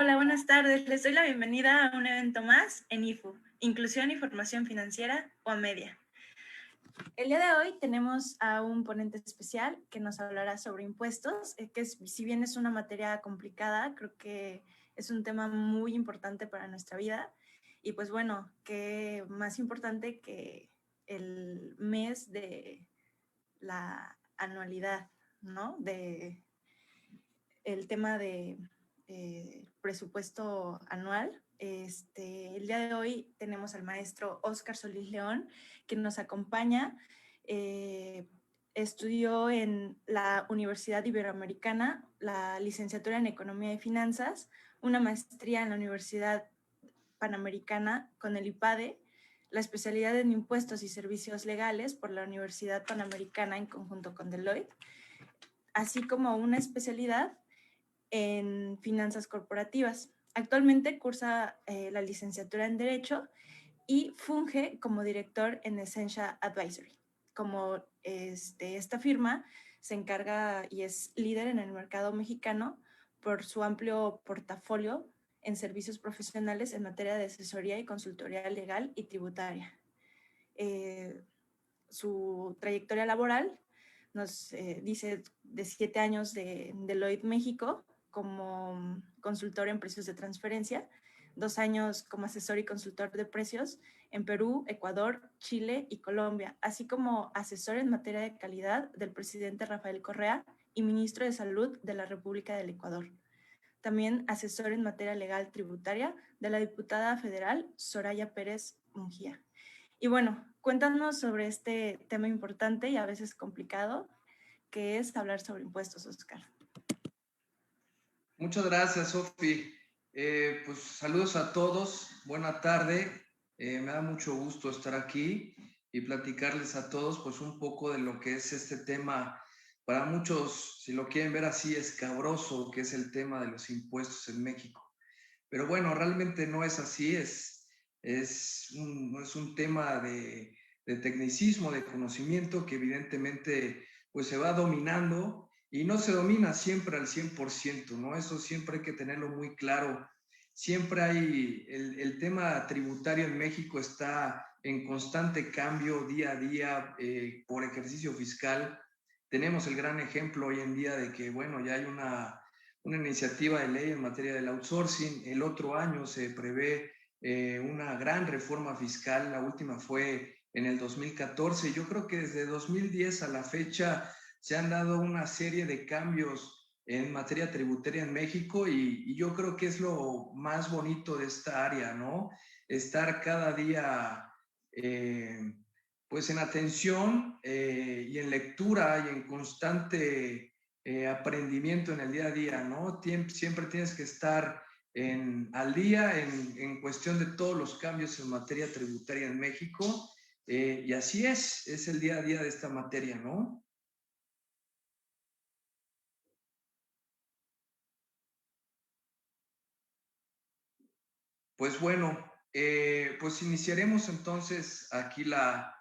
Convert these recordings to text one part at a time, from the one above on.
Hola, buenas tardes. Les doy la bienvenida a un evento más en IFU, Inclusión y Formación Financiera o Media. El día de hoy tenemos a un ponente especial que nos hablará sobre impuestos, si bien es una materia complicada, creo que es un tema muy importante para nuestra vida. Y pues bueno, qué más importante que el mes de la anualidad, ¿no? El tema de presupuesto anual. El día de hoy tenemos al maestro Óscar Solís León, que nos acompaña. Estudió en la Universidad Iberoamericana la licenciatura en Economía y Finanzas, una maestría en la Universidad Panamericana con el IPADE, la especialidad en Impuestos y Servicios Legales por la Universidad Panamericana en conjunto con Deloitte, así como una especialidad en finanzas corporativas. Actualmente cursa la licenciatura en Derecho y funge como director en Essentia Advisory. Como esta firma se encarga y es líder en el mercado mexicano por su amplio portafolio en servicios profesionales en materia de asesoría y consultoría legal y tributaria. Su trayectoria laboral nos dice de 7 años de Deloitte México como consultor en precios de transferencia, 2 años como asesor y consultor de precios en Perú, Ecuador, Chile y Colombia, así como asesor en materia de calidad del presidente Rafael Correa y ministro de Salud de la República del Ecuador. También asesor en materia legal tributaria de la diputada federal Soraya Pérez Mujía. Y bueno, cuéntanos sobre este tema importante y a veces complicado, que es hablar sobre impuestos, Óscar. Muchas gracias, Sofi. Pues saludos a todos, buena tarde. Me da mucho gusto estar aquí y platicarles a todos pues un poco de lo que es este tema. Para muchos, si lo quieren ver así, escabroso, que es el tema de los impuestos en México. Pero bueno, realmente no es así, es un tema de tecnicismo, de conocimiento que evidentemente pues se va dominando y no se domina siempre al 100%, ¿no? Eso siempre hay que tenerlo muy claro. Siempre hay, el tema tributario en México está en constante cambio día a día por ejercicio fiscal. Tenemos el gran ejemplo hoy en día de que, bueno, ya hay una iniciativa de ley en materia del outsourcing. El otro año se prevé una gran reforma fiscal, la última fue en el 2014. Yo creo que desde 2010 a la fecha se han dado una serie de cambios en materia tributaria en México y yo creo que es lo más bonito de esta área, ¿no? Estar cada día pues en atención y en lectura y en constante aprendimiento en el día a día, ¿no? Siempre tienes que estar al día en cuestión de todos los cambios en materia tributaria en México y así es el día a día de esta materia, ¿no? Pues bueno, pues iniciaremos entonces aquí la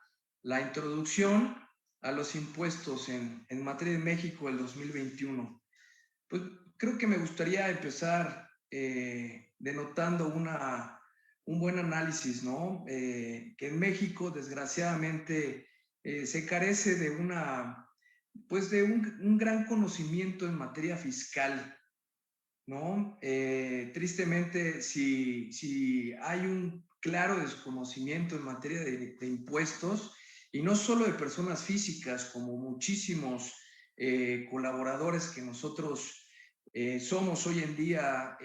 introducción a los impuestos en materia de México del 2021. Pues creo que me gustaría empezar denotando un buen análisis, ¿no? Que en México, desgraciadamente, se carece de pues de un gran conocimiento en materia fiscal, ¿no? Tristemente, si hay un claro desconocimiento en materia de impuestos, y no solo de personas físicas, como muchísimos colaboradores que nosotros somos hoy en día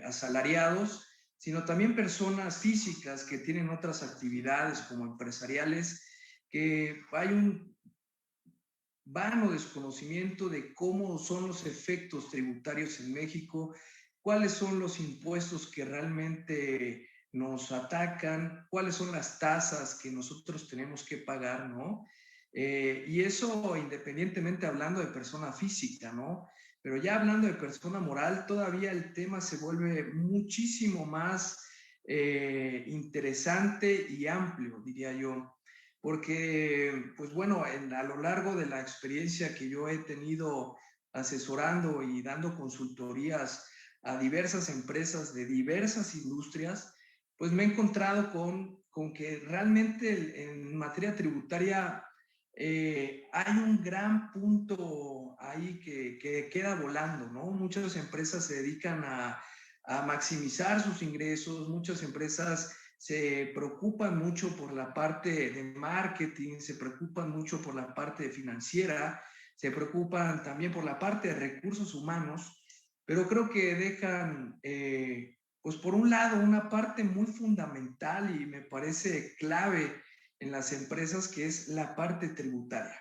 asalariados, sino también personas físicas que tienen otras actividades como empresariales, que hay un vano desconocimiento de cómo son los efectos tributarios en México, cuáles son los impuestos que realmente nos atacan, cuáles son las tasas que nosotros tenemos que pagar, ¿no? Y eso independientemente hablando de persona física, ¿no? Pero ya hablando de persona moral, todavía el tema se vuelve muchísimo más interesante y amplio, diría yo, porque, pues bueno, a lo largo de la experiencia que yo he tenido asesorando y dando consultorías a diversas empresas de diversas industrias, pues me he encontrado con que realmente en materia tributaria hay un gran punto ahí que queda volando, ¿no? Muchas empresas se dedican a maximizar sus ingresos, muchas empresas se preocupan mucho por la parte de marketing, se preocupan mucho por la parte financiera, se preocupan también por la parte de recursos humanos, pero creo que dejan, pues por un lado, una parte muy fundamental y me parece clave en las empresas, que es la parte tributaria.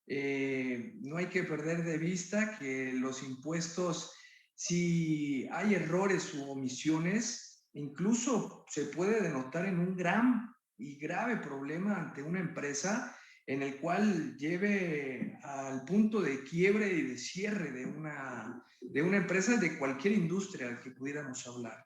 No hay que perder de vista que los impuestos, si hay errores u omisiones, incluso se puede denotar en un gran y grave problema ante una empresa en el cual lleve al punto de quiebre y de cierre de una empresa de cualquier industria que pudiéramos hablar.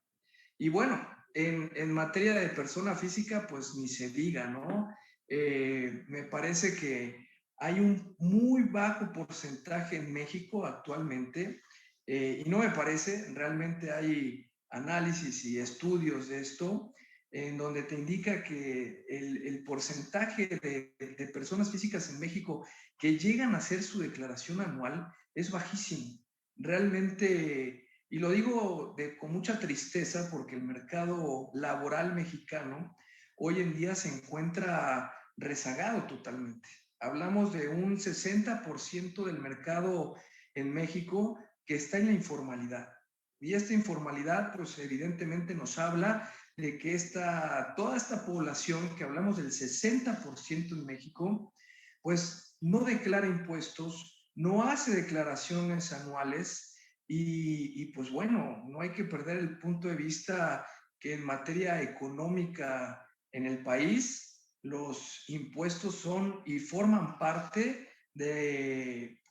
Y bueno, en materia de persona física, pues ni se diga, ¿no? Me parece que hay un muy bajo porcentaje en México actualmente, y no me parece, realmente hay análisis y estudios de esto, en donde te indica que el porcentaje de personas físicas en México que llegan a hacer su declaración anual es bajísimo. Realmente, y lo digo con mucha tristeza, porque el mercado laboral mexicano hoy en día se encuentra rezagado totalmente. Hablamos de un 60% del mercado en México que está en la informalidad. Y esta informalidad, pues evidentemente nos habla de que toda esta población, que hablamos del 60% en México, pues no declara impuestos, no hace declaraciones anuales y pues bueno, no hay que perder el punto de vista que en materia económica en el país, los impuestos son y forman parte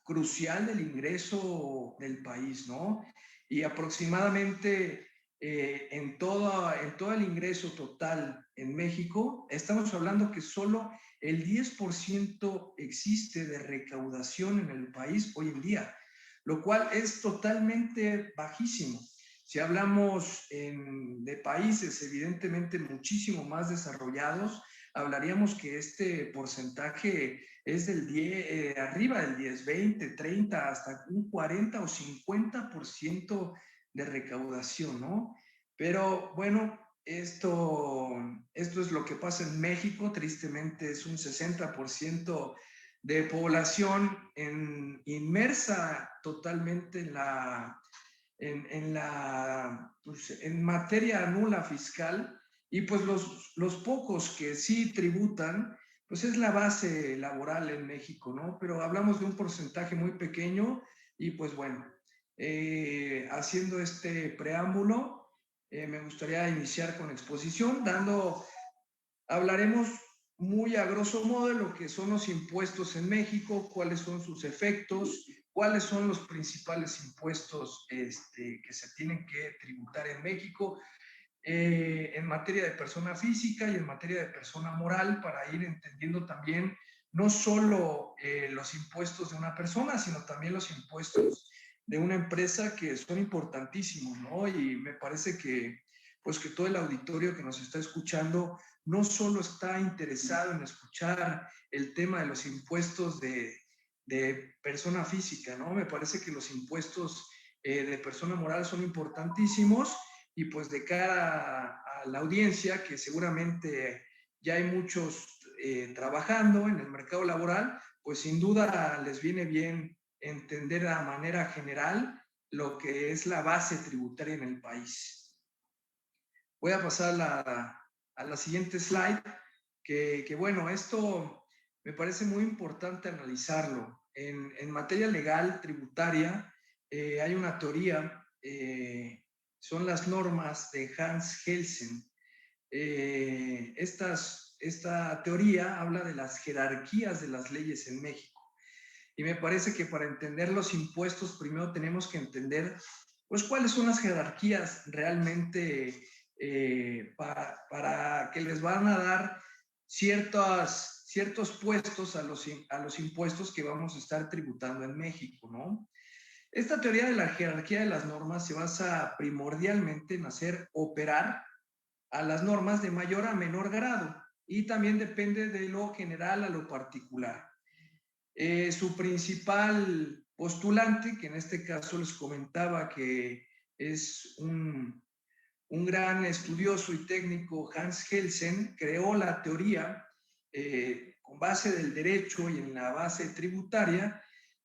crucial del ingreso del país, ¿no? Y aproximadamente en todo el ingreso total en México, estamos hablando que solo el 10% existe de recaudación en el país hoy en día, lo cual es totalmente bajísimo. Si hablamos de países evidentemente muchísimo más desarrollados, hablaríamos que este porcentaje es del 10, arriba del 10, 20, 30, hasta un 40 o 50% de recaudación, ¿no? Pero bueno, esto es lo que pasa en México. Tristemente es un 60% de población inmersa totalmente en materia nula fiscal, y pues los pocos que sí tributan, pues es la base laboral en México, ¿no? Pero hablamos de un porcentaje muy pequeño y pues bueno, haciendo este preámbulo, me gustaría iniciar con exposición, hablaremos muy a grosso modo de lo que son los impuestos en México, cuáles son sus efectos, cuáles son los principales impuestos que se tienen que tributar en México, en materia de persona física y en materia de persona moral, para ir entendiendo también no solo los impuestos de una persona, sino también los impuestos de una empresa, que son importantísimos, ¿no? Y me parece que, pues, que todo el auditorio que nos está escuchando no solo está interesado en escuchar el tema de los impuestos de persona física, ¿no? Me parece que los impuestos de persona moral son importantísimos, y pues de cara a la audiencia, que seguramente ya hay muchos trabajando en el mercado laboral, pues sin duda les viene bien entender de manera general lo que es la base tributaria en el país. Voy a pasar a la siguiente slide, que bueno, esto me parece muy importante analizarlo. En materia legal tributaria hay una teoría, son las normas de Hans Kelsen. Esta teoría habla de las jerarquías de las leyes en México. Y me parece que para entender los impuestos, primero tenemos que entender, pues, cuáles son las jerarquías realmente para que les van a dar ciertos puestos a los impuestos que vamos a estar tributando en México, ¿no? Esta teoría de la jerarquía de las normas se basa primordialmente en hacer operar a las normas de mayor a menor grado y también depende de lo general a lo particular. Su principal postulante, que en este caso les comentaba que es un gran estudioso y técnico, Hans Kelsen, creó la teoría con base del derecho y en la base tributaria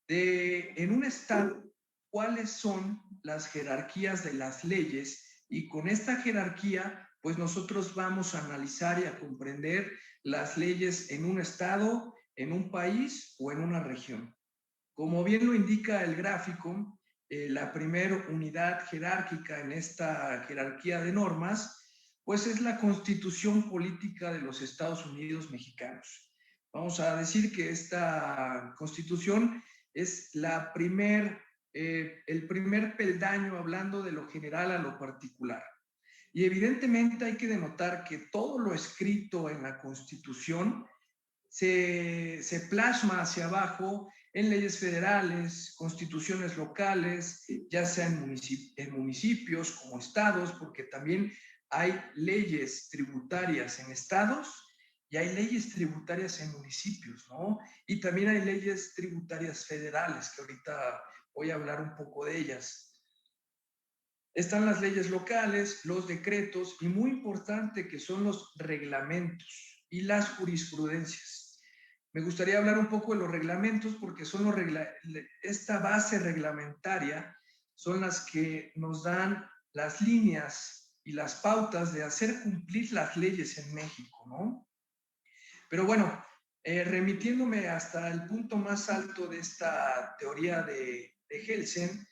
de en un estado cuáles son las jerarquías de las leyes y con esta jerarquía pues nosotros vamos a analizar y a comprender las leyes en un estado, en un país o en una región. Como bien lo indica el gráfico, la primera unidad jerárquica en esta jerarquía de normas, pues es la Constitución Política de los Estados Unidos Mexicanos. Vamos a decir que esta Constitución es el primer peldaño hablando de lo general a lo particular. Y evidentemente hay que denotar que todo lo escrito en la Constitución se plasma hacia abajo en leyes federales, constituciones locales, ya sea en municipios como estados, porque también hay leyes tributarias en estados y hay leyes tributarias en municipios, ¿no? Y también hay leyes tributarias federales, que ahorita voy a hablar un poco de ellas. Están las leyes locales, los decretos y muy importante que son los reglamentos y las jurisprudencias. Me gustaría hablar un poco de los reglamentos porque son esta base reglamentaria son las que nos dan las líneas y las pautas de hacer cumplir las leyes en México, ¿no? Pero bueno, remitiéndome hasta el punto más alto de esta teoría de Kelsen,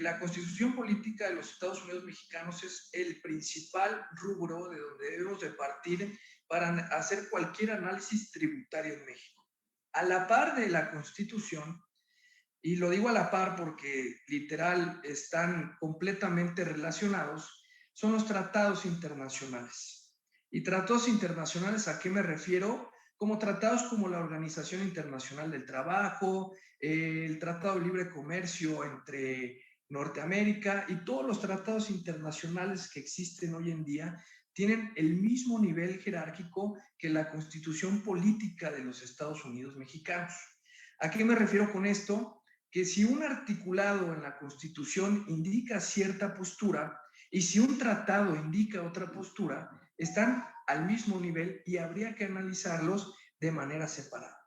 la Constitución Política de los Estados Unidos Mexicanos es el principal rubro de donde debemos de partir para hacer cualquier análisis tributario en México. A la par de la Constitución, y lo digo a la par porque literal están completamente relacionados, son los tratados internacionales. ¿Y tratados internacionales a qué me refiero? Como tratados como la Organización Internacional del Trabajo, el Tratado de Libre Comercio entre Norteamérica y todos los tratados internacionales que existen hoy en día tienen el mismo nivel jerárquico que la Constitución Política de los Estados Unidos Mexicanos. ¿A qué me refiero con esto? Que si un articulado en la Constitución indica cierta postura y si un tratado indica otra postura, están al mismo nivel y habría que analizarlos de manera separada.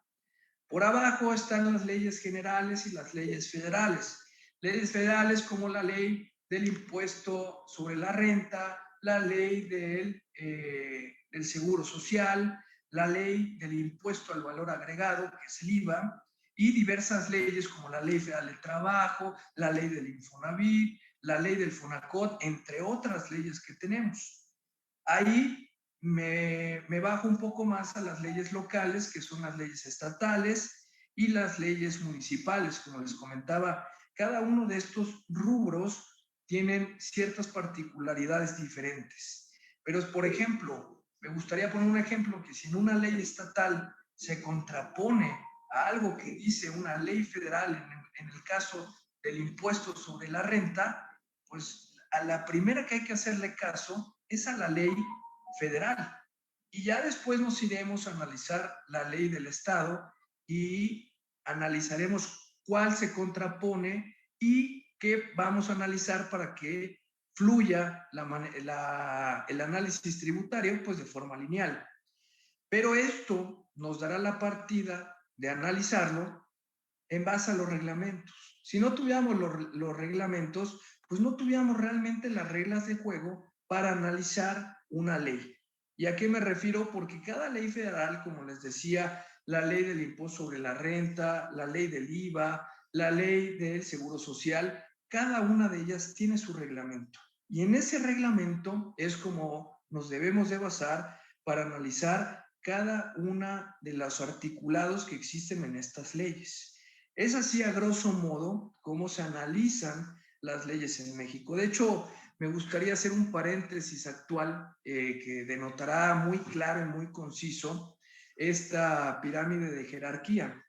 Por abajo están las leyes generales y las leyes federales. Leyes federales como la ley del impuesto sobre la renta, la ley del seguro social, la ley del impuesto al valor agregado, que es el IVA, y diversas leyes como la Ley Federal del Trabajo, la Ley del Infonavit, la Ley del Fonacot, entre otras leyes que tenemos. Ahí me bajo un poco más a las leyes locales, que son las leyes estatales y las leyes municipales. Como les comentaba, cada uno de estos rubros tienen ciertas particularidades diferentes. Pero, por ejemplo, me gustaría poner un ejemplo que si en una ley estatal se contrapone a algo que dice una ley federal, en el caso del impuesto sobre la renta, pues a la primera que hay que hacerle caso es a la ley federal. Y ya después nos iremos a analizar la ley del Estado y analizaremos cuál se contrapone y qué vamos a analizar para que fluya el análisis tributario pues de forma lineal. Pero esto nos dará la partida de analizarlo en base a los reglamentos. Si no tuviéramos los reglamentos, pues no tuviéramos realmente las reglas de juego para analizar una ley. ¿Y a qué me refiero? Porque cada ley federal, como les decía, la ley del impuesto sobre la renta, la ley del IVA, la ley del seguro social, cada una de ellas tiene su reglamento. Y en ese reglamento es como nos debemos de basar para analizar cada una de los articulados que existen en estas leyes. Es así, a grosso modo, cómo se analizan las leyes en México. De hecho, me gustaría hacer un paréntesis actual que denotará muy claro y muy conciso esta pirámide de jerarquía.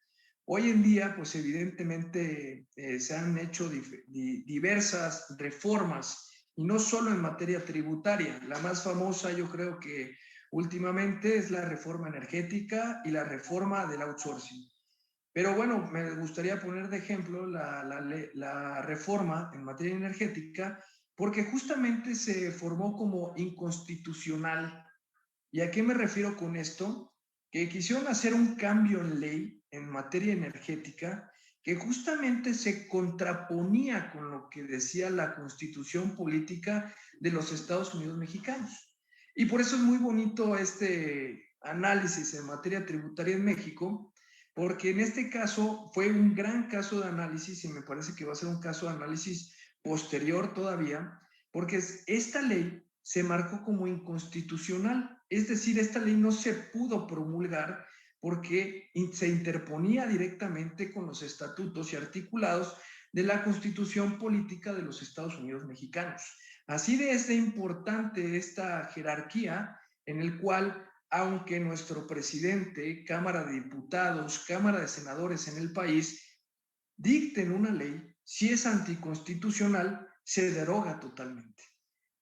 Hoy en día, pues evidentemente se han hecho diversas reformas y no solo en materia tributaria. La más famosa, yo creo que últimamente, es la reforma energética y la reforma del outsourcing. Pero bueno, me gustaría poner de ejemplo la reforma en materia energética porque justamente se formó como inconstitucional. ¿Y a qué me refiero con esto? Que quisieron hacer un cambio en ley en materia energética que justamente se contraponía con lo que decía la Constitución política de los Estados Unidos mexicanos. Y por eso es muy bonito este análisis en materia tributaria en México, porque en este caso fue un gran caso de análisis y me parece que va a ser un caso de análisis posterior todavía, porque esta ley se marcó como inconstitucional, es decir, esta ley no se pudo promulgar porque se interponía directamente con los estatutos y articulados de la Constitución Política de los Estados Unidos mexicanos. Así de importante esta jerarquía en el cual, aunque nuestro presidente, Cámara de Diputados, Cámara de Senadores en el país dicten una ley, si es anticonstitucional, se deroga totalmente.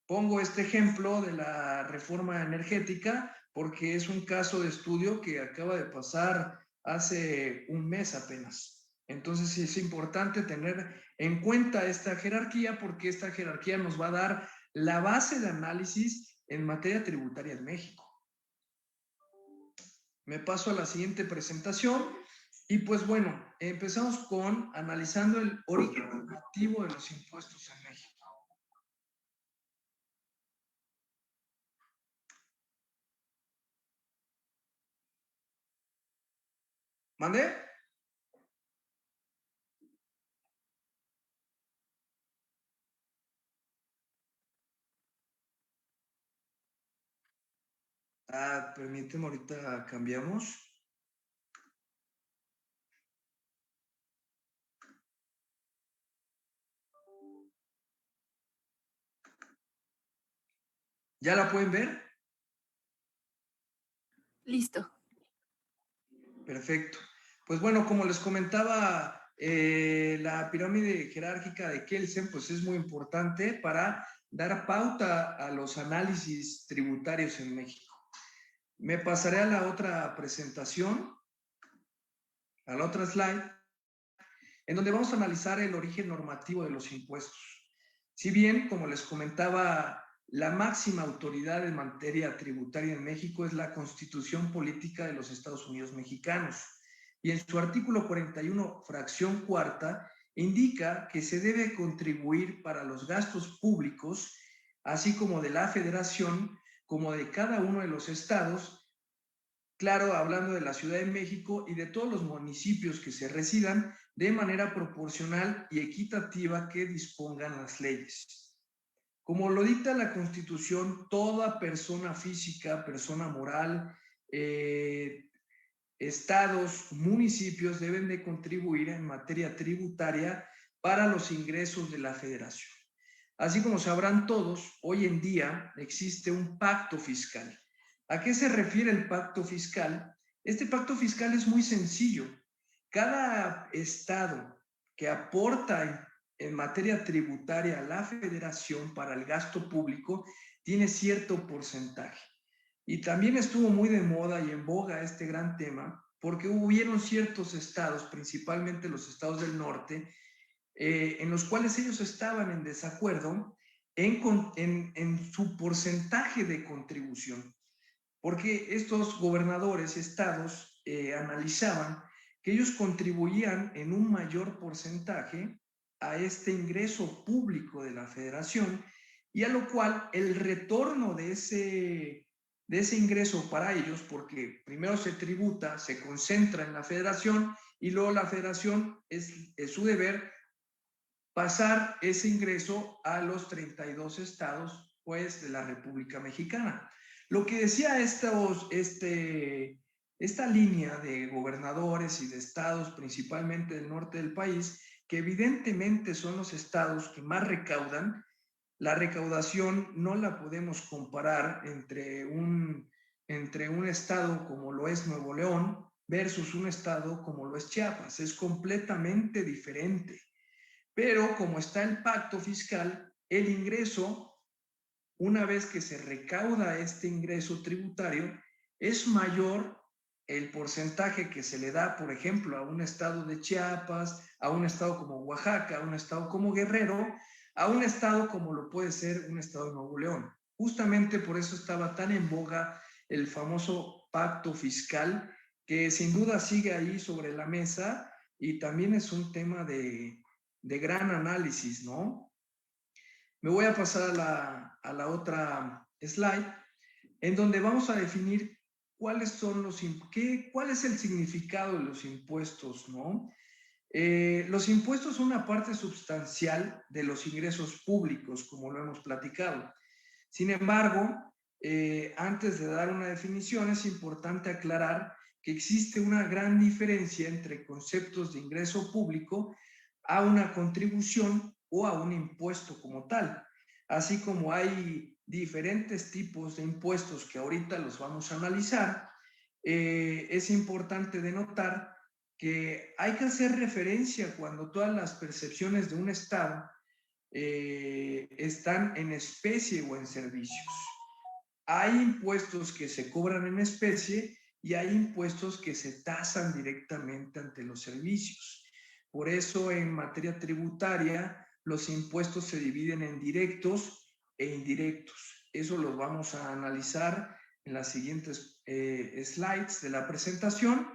Pongo este ejemplo de la reforma energética porque es un caso de estudio que acaba de pasar hace un mes apenas. Entonces sí es importante tener en cuenta esta jerarquía porque esta jerarquía nos va a dar la base de análisis en materia tributaria en México. Me paso a la siguiente presentación y pues bueno, empezamos con analizando el origen normativo de los impuestos en México. ¿Mandé? Permíteme, ahorita cambiamos. ¿Ya la pueden ver? Listo. Perfecto. Pues bueno, como les comentaba, la pirámide jerárquica de Kelsen pues es muy importante para dar pauta a los análisis tributarios en México. Me pasaré a la otra presentación, a la otra slide, en donde vamos a analizar el origen normativo de los impuestos. Si bien, como les comentaba, la máxima autoridad en materia tributaria en México es la Constitución Política de los Estados Unidos Mexicanos. Y en su artículo 41, fracción cuarta, indica que se debe contribuir para los gastos públicos, así como de la federación, como de cada uno de los estados, claro, hablando de la Ciudad de México y de todos los municipios que se residan de manera proporcional y equitativa que dispongan las leyes. Como lo dicta la Constitución, toda persona física, persona moral, estados, municipios deben de contribuir en materia tributaria para los ingresos de la federación. Así como sabrán todos, hoy en día existe un pacto fiscal. ¿A qué se refiere el pacto fiscal? Este pacto fiscal es muy sencillo. Cada estado que aporta en materia tributaria a la federación para el gasto público tiene cierto porcentaje. Y también estuvo muy de moda y en boga este gran tema porque hubieron ciertos estados, principalmente los estados del norte, en los cuales ellos estaban en desacuerdo en su porcentaje de contribución, porque estos gobernadores y estados analizaban que ellos contribuían en un mayor porcentaje a este ingreso público de la federación y a lo cual el retorno de ese ingreso para ellos, porque primero se tributa, se concentra en la federación y luego la federación es su deber pasar ese ingreso a los 32 estados pues, de la República Mexicana. Lo que decía esta línea de gobernadores y de estados, principalmente del norte del país, que evidentemente son los estados que más recaudan, la recaudación no la podemos comparar entre un estado como lo es Nuevo León versus un estado como lo es Chiapas. Es completamente diferente. Pero como está el pacto fiscal, el ingreso, una vez que se recauda este ingreso tributario, es mayor el porcentaje que se le da, por ejemplo, a un estado de Chiapas, a un estado como Oaxaca, a un estado como Guerrero, a un estado como lo puede ser un estado de Nuevo León. Justamente por eso estaba tan en boga el famoso pacto fiscal, que sin duda sigue ahí sobre la mesa y también es un tema de gran análisis, ¿no? Me voy a pasar a la otra slide, en donde vamos a definir cuáles son cuál es el significado de los impuestos, ¿no? Los impuestos son una parte sustancial de los ingresos públicos, como lo hemos platicado. Sin embargo, antes de dar una definición, es importante aclarar que existe una gran diferencia entre conceptos de ingreso público a una contribución o a un impuesto como tal. Así como hay diferentes tipos de impuestos que ahorita los vamos a analizar, es importante denotar que hay que hacer referencia cuando todas las percepciones de un Estado están en especie o en servicios. Hay impuestos que se cobran en especie y hay impuestos que se tasan directamente ante los servicios. Por eso en materia tributaria los impuestos se dividen en directos e indirectos. Eso lo vamos a analizar en las siguientes slides de la presentación,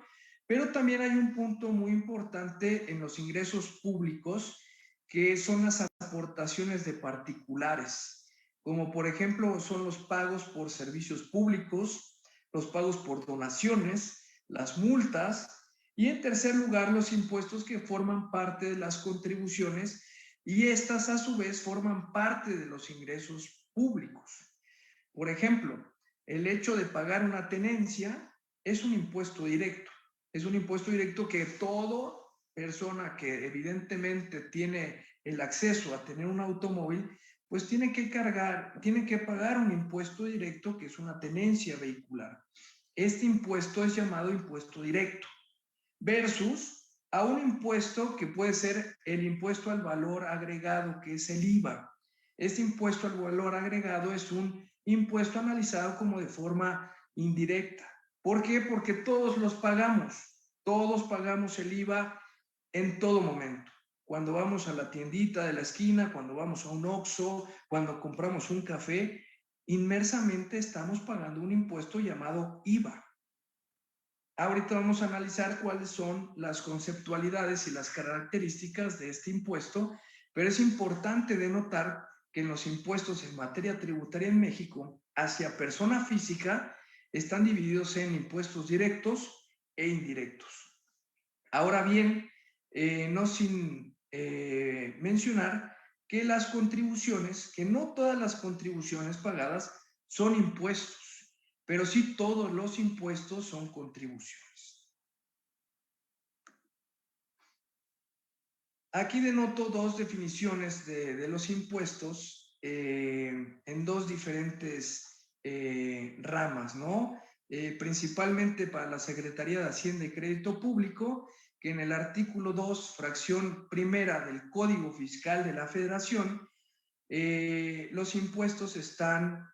pero también hay un punto muy importante en los ingresos públicos que son las aportaciones de particulares, como por ejemplo son los pagos por servicios públicos, los pagos por donaciones, las multas y en tercer lugar los impuestos que forman parte de las contribuciones y estas a su vez forman parte de los ingresos públicos. Por ejemplo, el hecho de pagar una tenencia es un impuesto directo. Es un impuesto directo que toda persona que evidentemente tiene el acceso a tener un automóvil, pues tiene que pagar un impuesto directo que es una tenencia vehicular. Este impuesto es llamado impuesto directo versus a un impuesto que puede ser el impuesto al valor agregado, que es el IVA. Este impuesto al valor agregado es un impuesto analizado como de forma indirecta. ¿Por qué? Porque todos pagamos el IVA en todo momento. Cuando vamos a la tiendita de la esquina, cuando vamos a un Oxxo, cuando compramos un café, inmersamente estamos pagando un impuesto llamado IVA. Ahorita vamos a analizar cuáles son las conceptualidades y las características de este impuesto, pero es importante denotar que los impuestos en materia tributaria en México hacia persona física están divididos en impuestos directos e indirectos. Ahora bien, no sin mencionar que las contribuciones, que no todas las contribuciones pagadas son impuestos, pero sí todos los impuestos son contribuciones. Aquí denoto dos definiciones de los impuestos en dos diferentes ramas, ¿no? Principalmente para la Secretaría de Hacienda y Crédito Público, que en el artículo 2, fracción primera del Código Fiscal de la Federación, los impuestos están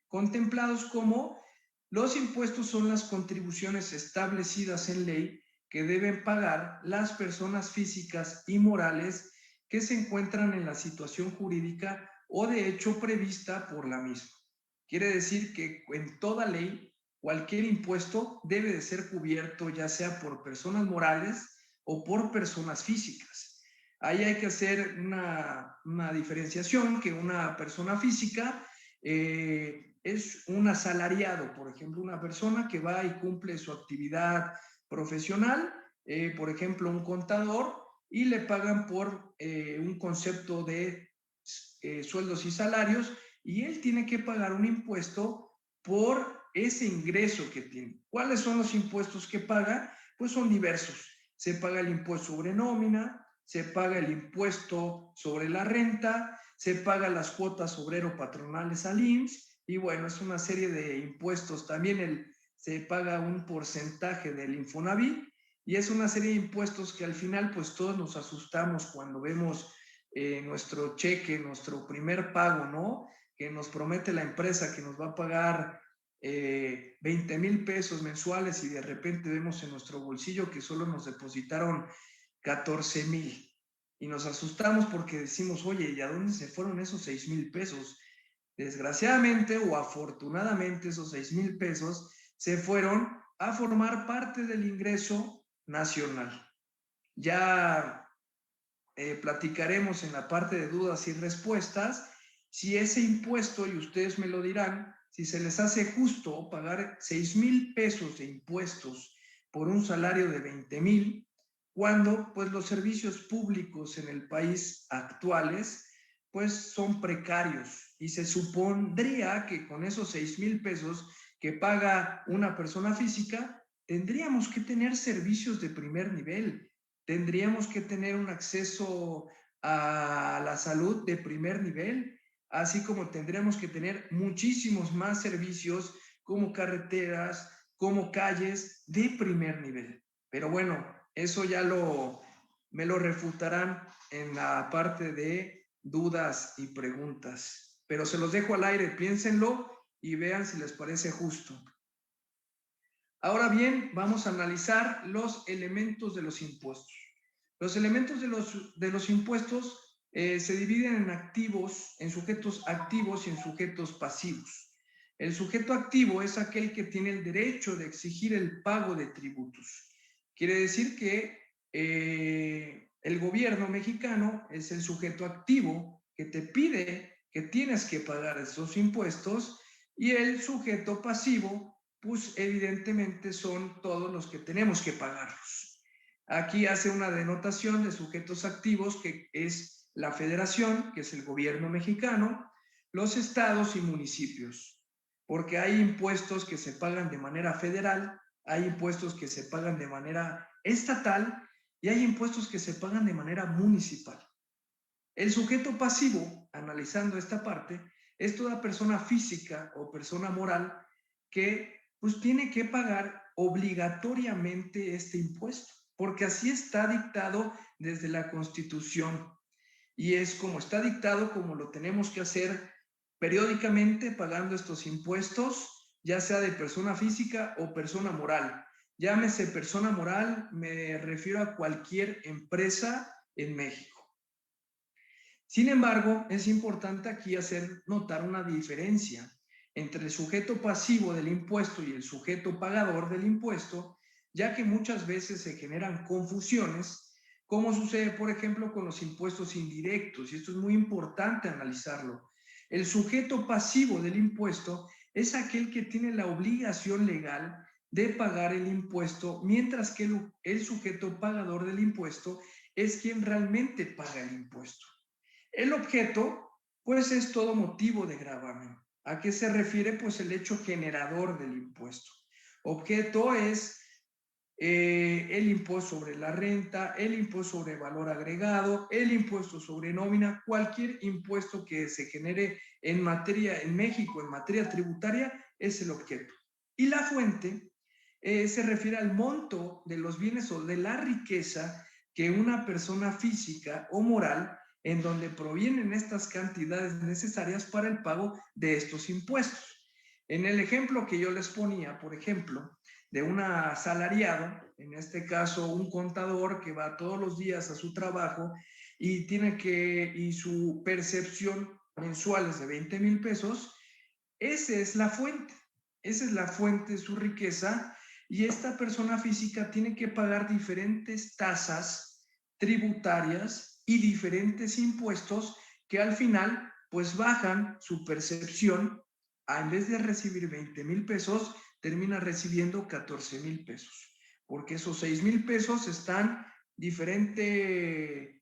contemplados como los impuestos son las contribuciones establecidas en ley que deben pagar las personas físicas y morales que se encuentran en la situación jurídica o de hecho prevista por la misma. Quiere decir que en toda ley, cualquier impuesto debe de ser cubierto ya sea por personas morales o por personas físicas. Ahí hay que hacer una diferenciación que una persona física es un asalariado, por ejemplo, una persona que va y cumple su actividad profesional, por ejemplo, un contador, y le pagan por un concepto de sueldos y salarios, y él tiene que pagar un impuesto por ese ingreso que tiene. ¿Cuáles son los impuestos que paga? Pues son diversos. Se paga el impuesto sobre nómina, se paga el impuesto sobre la renta, se paga las cuotas obrero-patronales al IMSS, y bueno, es una serie de impuestos. También se paga un porcentaje del Infonavit y es una serie de impuestos que al final pues todos nos asustamos cuando vemos nuestro cheque, nuestro primer pago, ¿no? Que nos promete la empresa que nos va a pagar 20,000 pesos mensuales y de repente vemos en nuestro bolsillo que solo nos depositaron 14,000 y nos asustamos porque decimos, oye, ¿y a dónde se fueron esos 6,000 pesos? Desgraciadamente o afortunadamente esos 6,000 pesos se fueron a formar parte del ingreso nacional. Ya platicaremos en la parte de dudas y respuestas si ese impuesto, y ustedes me lo dirán, si se les hace justo pagar 6,000 pesos de impuestos por un salario de 20,000, cuando pues los servicios públicos en el país actuales pues son precarios y se supondría que con esos 6,000 pesos que paga una persona física tendríamos que tener servicios de primer nivel, tendríamos que tener un acceso a la salud de primer nivel, así como tendríamos que tener muchísimos más servicios como carreteras, como calles de primer nivel. Pero bueno, eso ya me lo refutarán en la parte de dudas y preguntas. Pero se los dejo al aire, piénsenlo y vean si les parece justo. Ahora bien, vamos a analizar los elementos de los impuestos. Los elementos de los impuestos se dividen en activos, en sujetos activos y en sujetos pasivos. El sujeto activo es aquel que tiene el derecho de exigir el pago de tributos. Quiere decir que el gobierno mexicano es el sujeto activo que te pide que tienes que pagar esos impuestos y el sujeto pasivo, pues evidentemente son todos los que tenemos que pagarlos. Aquí hace una denotación de sujetos activos que es la federación, que es el gobierno mexicano, los estados y municipios, porque hay impuestos que se pagan de manera federal, hay impuestos que se pagan de manera estatal y hay impuestos que se pagan de manera municipal. El sujeto pasivo, analizando esta parte, es toda persona física o persona moral que pues tiene que pagar obligatoriamente este impuesto, porque así está dictado desde la Constitución y es como está dictado, como lo tenemos que hacer periódicamente pagando estos impuestos, ya sea de persona física o persona moral. Llámese persona moral, me refiero a cualquier empresa en México. Sin embargo, es importante aquí hacer notar una diferencia entre el sujeto pasivo del impuesto y el sujeto pagador del impuesto, ya que muchas veces se generan confusiones, como sucede, por ejemplo, con los impuestos indirectos, y esto es muy importante analizarlo. El sujeto pasivo del impuesto es aquel que tiene la obligación legal de pagar el impuesto, mientras que el sujeto pagador del impuesto es quien realmente paga el impuesto. El objeto, pues, es todo motivo de gravamen. ¿A qué se refiere? Pues el hecho generador del impuesto. Objeto es el impuesto sobre la renta, el impuesto sobre valor agregado, el impuesto sobre nómina, cualquier impuesto que se genere en México, en materia tributaria, es el objeto. Y la fuente se refiere al monto de los bienes o de la riqueza que una persona física o moral en donde provienen estas cantidades necesarias para el pago de estos impuestos. En el ejemplo que yo les ponía, por ejemplo, de un asalariado, en este caso un contador que va todos los días a su trabajo y y su percepción mensual es de 20,000 pesos, esa es la fuente de su riqueza y esta persona física tiene que pagar diferentes tasas tributarias y diferentes impuestos que al final pues bajan su percepción. En vez de recibir 20,000 pesos, termina recibiendo 14,000 pesos, porque esos 6,000 pesos están en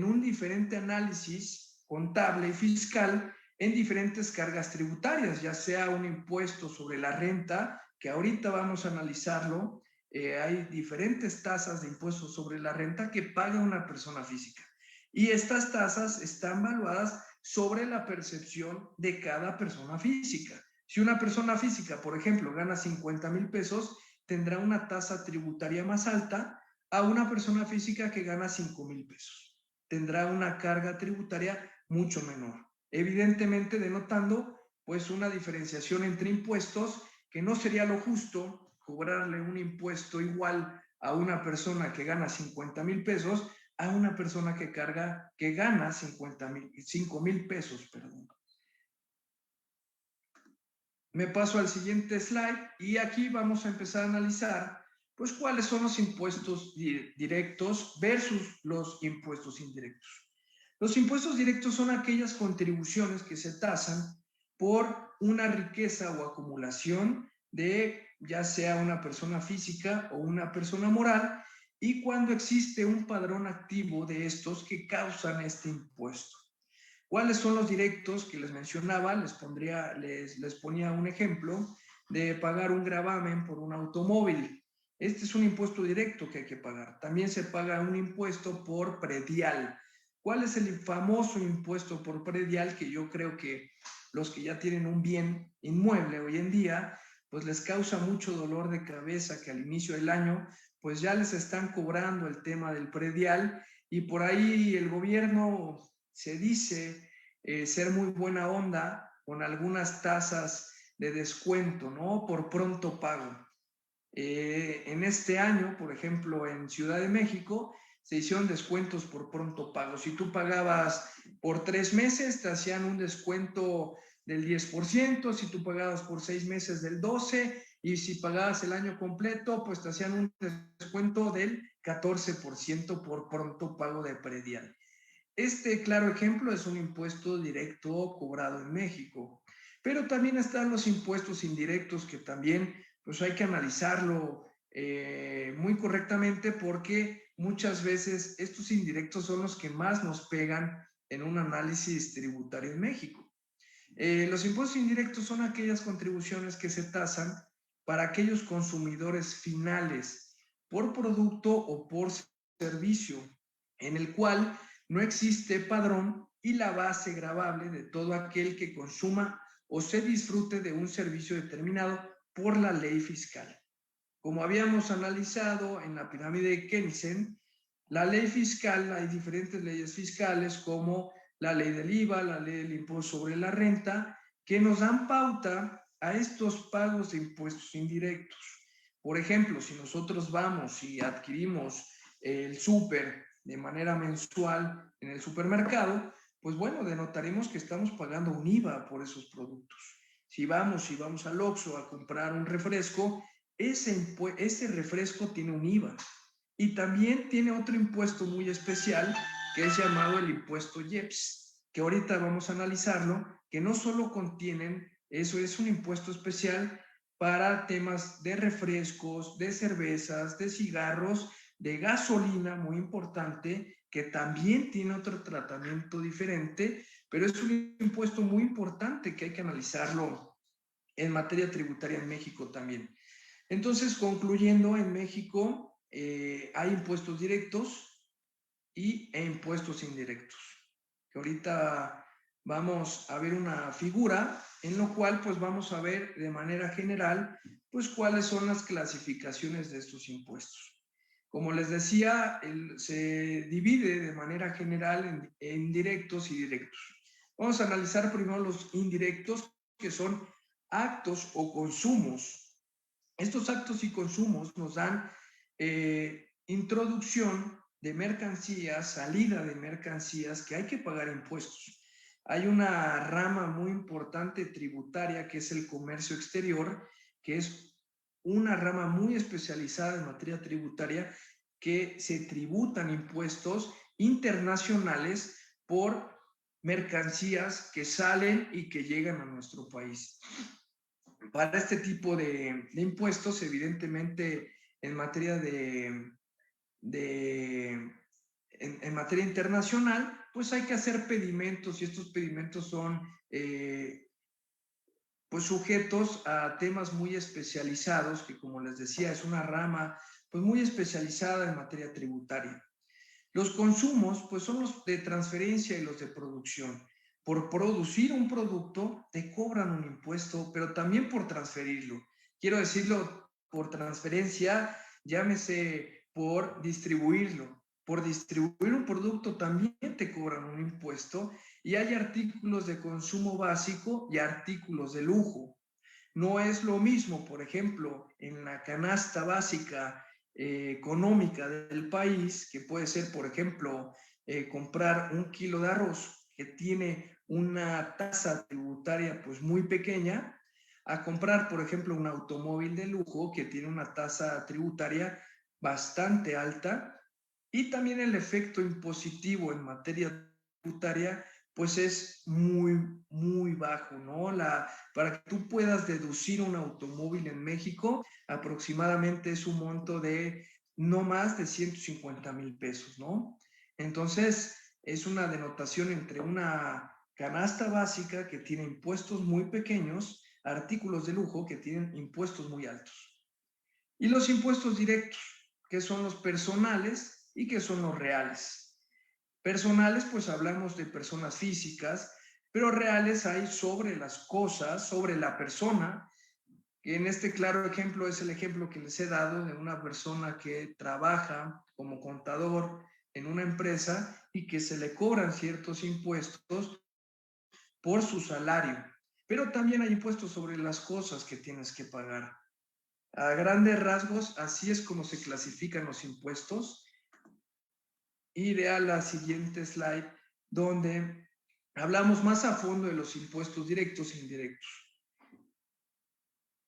un diferente análisis contable y fiscal en diferentes cargas tributarias, ya sea un impuesto sobre la renta, que ahorita vamos a analizarlo. Hay diferentes tasas de impuestos sobre la renta que paga una persona física. Y estas tasas están valuadas sobre la percepción de cada persona física. Si una persona física, por ejemplo, gana 50,000 pesos, tendrá una tasa tributaria más alta a una persona física que gana 5,000 pesos. Tendrá una carga tributaria mucho menor. Evidentemente denotando pues una diferenciación entre impuestos que no sería lo justo cobrarle un impuesto igual a una persona que gana 50,000 pesos a una persona que gana 5,000 pesos, perdón. Me paso al siguiente slide y aquí vamos a empezar a analizar pues cuáles son los impuestos directos versus los impuestos indirectos. Los impuestos directos son aquellas contribuciones que se tasan por una riqueza o acumulación de ya sea una persona física o una persona moral, y cuando existe un padrón activo de estos que causan este impuesto. ¿Cuáles son los directos que les mencionaba? Les ponía un ejemplo de pagar un gravamen por un automóvil. Este es un impuesto directo que hay que pagar. También se paga un impuesto por predial. ¿Cuál es el famoso impuesto por predial? Que yo creo que los que ya tienen un bien inmueble hoy en día, pues les causa mucho dolor de cabeza que al inicio del año, pues ya les están cobrando el tema del predial, y por ahí el gobierno se dice ser muy buena onda con algunas tasas de descuento, ¿no? Por pronto pago. En este año, por ejemplo, en Ciudad de México, se hicieron descuentos por pronto pago. Si tú pagabas por 3 meses, te hacían un descuento del 10%, si tú pagabas por 6 meses del 12%, y si pagabas el año completo, pues te hacían un descuento del 14% por pronto pago de predial. Este claro ejemplo es un impuesto directo cobrado en México, pero también están los impuestos indirectos que también pues hay que analizarlo muy correctamente, porque muchas veces estos indirectos son los que más nos pegan en un análisis tributario en México. Los impuestos indirectos son aquellas contribuciones que se tasan para aquellos consumidores finales por producto o por servicio, en el cual no existe padrón y la base gravable de todo aquel que consuma o se disfrute de un servicio determinado por la ley fiscal. Como habíamos analizado en la pirámide de Keynesian, la ley fiscal, hay diferentes leyes fiscales como la ley del IVA, la ley del impuesto sobre la renta, que nos dan pauta a estos pagos de impuestos indirectos. Por ejemplo, si nosotros vamos y adquirimos el súper de manera mensual en el supermercado, pues bueno, denotaremos que estamos pagando un IVA por esos productos. Si vamos al Oxxo a comprar un refresco, ese refresco tiene un IVA, y también tiene otro impuesto muy especial que es llamado el impuesto IEPS, que ahorita vamos a analizarlo, que no solo contienen, eso es un impuesto especial para temas de refrescos, de cervezas, de cigarros, de gasolina, muy importante, que también tiene otro tratamiento diferente, pero es un impuesto muy importante que hay que analizarlo en materia tributaria en México también. Entonces, concluyendo, en México hay impuestos directos e impuestos indirectos. Que ahorita vamos a ver una figura en lo cual pues vamos a ver de manera general pues cuáles son las clasificaciones de estos impuestos. Como les decía, se divide de manera general en directos y directos. Vamos a analizar primero los indirectos, que son actos o consumos. Estos actos y consumos nos dan introducción de mercancías, salida de mercancías, que hay que pagar impuestos. Hay una rama muy importante tributaria que es el comercio exterior, que es una rama muy especializada en materia tributaria, que se tributan impuestos internacionales por mercancías que salen y que llegan a nuestro país. Para este tipo de impuestos, evidentemente, en materia en materia internacional, pues hay que hacer pedimentos, y estos pedimentos son pues sujetos a temas muy especializados, que como les decía, es una rama pues muy especializada en materia tributaria. Los consumos, pues son los de transferencia y los de producción. por producir un producto te cobran un impuesto, pero también por transferirlo. Quiero decirlo, por transferencia, llámese por distribuirlo. Por distribuir un producto también te cobran un impuesto y hay artículos de consumo básico y artículos de lujo. No es lo mismo, por ejemplo, en la canasta básica económica del país, que puede ser, por ejemplo, comprar 1 kilo de arroz que tiene una tasa tributaria pues muy pequeña, a comprar, por ejemplo, un automóvil de lujo que tiene una tasa tributaria bastante alta, y también el efecto impositivo en materia tributaria pues es muy bajo, ¿no? Para que tú puedas deducir un automóvil en México, aproximadamente es un monto de no más de 150,000 pesos, ¿no? Entonces, es una denotación entre una canasta básica que tiene impuestos muy pequeños, artículos de lujo que tienen impuestos muy altos. Y los impuestos directos, que son los personales y que son los reales. Personales, pues hablamos de personas físicas, pero reales hay sobre las cosas, sobre la persona, que en este claro ejemplo es el ejemplo que les he dado de una persona que trabaja como contador en una empresa y que se le cobran ciertos impuestos por su salario, pero también hay impuestos sobre las cosas que tienes que pagar. A grandes rasgos, así es como se clasifican los impuestos. Iré a la siguiente slide, donde hablamos más a fondo de los impuestos directos e indirectos.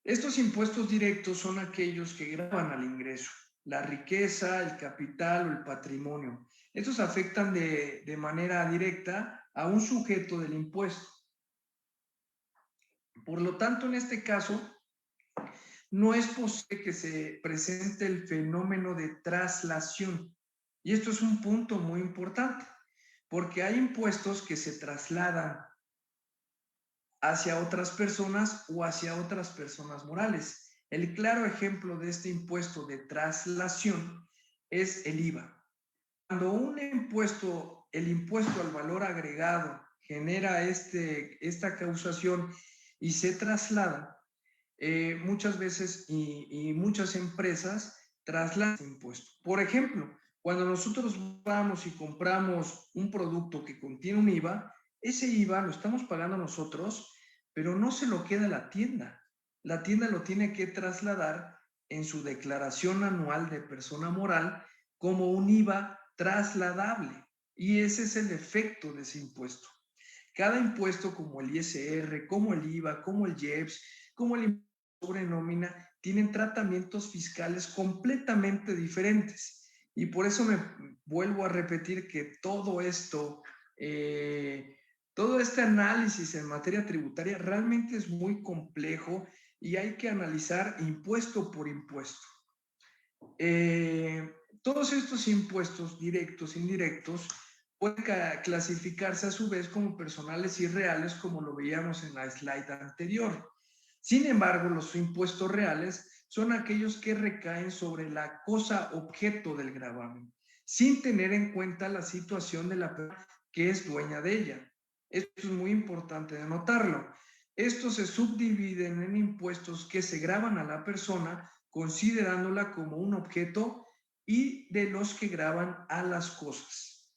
Estos impuestos directos son aquellos que gravan al ingreso, la riqueza, el capital o el patrimonio. Estos afectan de manera directa a un sujeto del impuesto. Por lo tanto, en este caso, no es posible que se presente el fenómeno de traslación. Y esto es un punto muy importante, porque hay impuestos que se trasladan hacia otras personas o hacia otras personas morales. El claro ejemplo de este impuesto de traslación es el IVA. Cuando un impuesto, el impuesto al valor agregado, genera esta causación y se traslada, muchas veces y muchas empresas trasladan este impuesto. Por ejemplo, cuando nosotros vamos y compramos un producto que contiene un IVA, ese IVA lo estamos pagando nosotros, pero no se lo queda la tienda. La tienda lo tiene que trasladar en su declaración anual de persona moral como un IVA trasladable. Y ese es el efecto de ese impuesto. Cada impuesto como el ISR, como el IVA, como el IEPS, como el sobre nómina, tienen tratamientos fiscales completamente diferentes. Y por eso me vuelvo a repetir que todo esto, todo este análisis en materia tributaria realmente es muy complejo y hay que analizar impuesto por impuesto. Todos estos impuestos directos e indirectos pueden clasificarse a su vez como personales y reales, como lo veíamos en la slide anterior. Sin embargo, los impuestos reales son aquellos que recaen sobre la cosa objeto del gravamen, sin tener en cuenta la situación de la persona que es dueña de ella. Esto es muy importante de notarlo. Estos se subdividen en impuestos que se gravan a la persona considerándola como un objeto y de los que gravan a las cosas.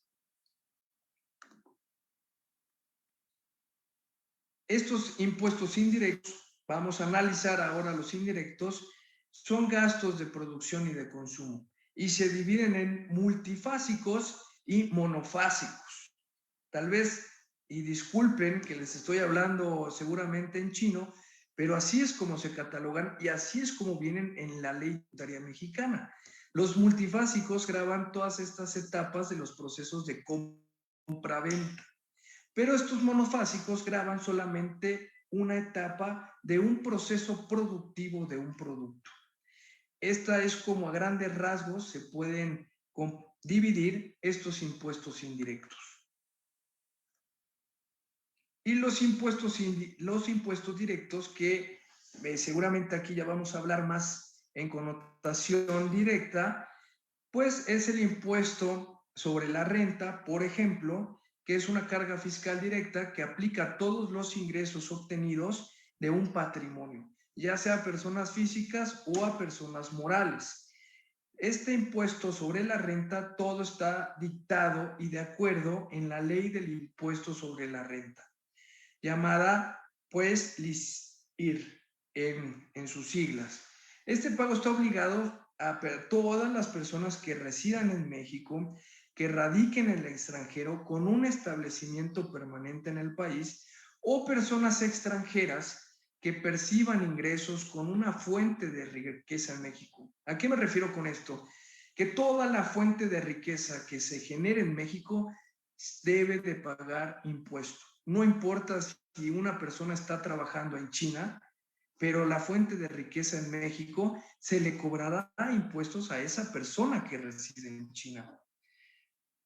Estos impuestos indirectos, vamos a analizar ahora los indirectos, son gastos de producción y de consumo y se dividen en multifásicos y monofásicos. Tal vez, y disculpen que les estoy hablando seguramente en chino, pero así es como se catalogan y así es como vienen en la ley tributaria mexicana. Los multifásicos graban todas estas etapas de los procesos de compra-venta, pero estos monofásicos graban solamente una etapa de un proceso productivo de un producto. Esta es como a grandes rasgos se pueden dividir estos impuestos indirectos. Y los impuestos directos que seguramente aquí ya vamos a hablar más en connotación directa, pues es el impuesto sobre la renta, por ejemplo, que es una carga fiscal directa que aplica a todos los ingresos obtenidos de un patrimonio, ya sea a personas físicas o a personas morales. Este impuesto sobre la renta, todo está dictado y de acuerdo en la ley del impuesto sobre la renta, llamada pues LISIR en sus siglas. Este pago está obligado a todas las personas que residan en México, que radiquen en el extranjero con un establecimiento permanente en el país, o personas extranjeras que perciban ingresos con una fuente de riqueza en México. ¿A qué me refiero con esto? Que toda la fuente de riqueza que se genere en México debe de pagar impuestos. No importa si una persona está trabajando en China, pero la fuente de riqueza en México, se le cobrará impuestos a esa persona que reside en China.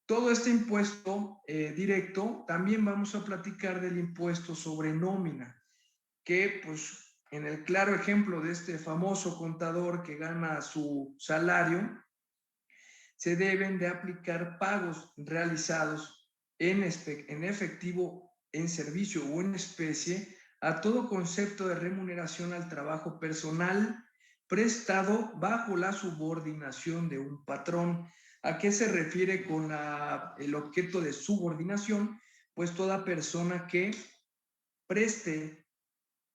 Todo este impuesto directo, también vamos a platicar del impuesto sobre nómina, que pues en el claro ejemplo de este famoso contador que gana su salario, se deben de aplicar pagos realizados en efectivo, en servicio o en especie a todo concepto de remuneración al trabajo personal prestado bajo la subordinación de un patrón. ¿A qué se refiere con el objeto de subordinación? Pues toda persona que preste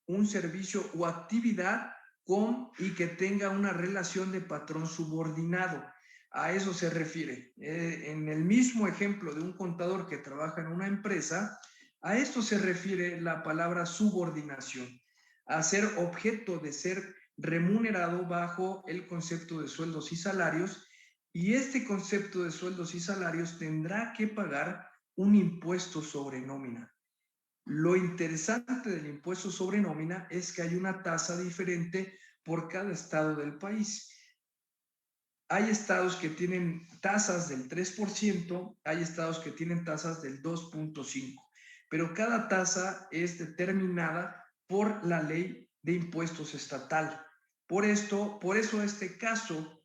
un servicio o actividad con y que tenga una relación de patrón subordinado. A eso se refiere. En el mismo ejemplo de un contador que trabaja en una empresa, a esto se refiere la palabra subordinación, a ser objeto de ser remunerado bajo el concepto de sueldos y salarios, y este concepto de sueldos y salarios tendrá que pagar un impuesto sobre nómina. Lo interesante del impuesto sobre nómina es que hay una tasa diferente por cada estado del país. Hay estados que tienen tasas del 3%, hay estados que tienen tasas del 2.5%, pero cada tasa es determinada por la ley de impuestos estatal. Por eso este caso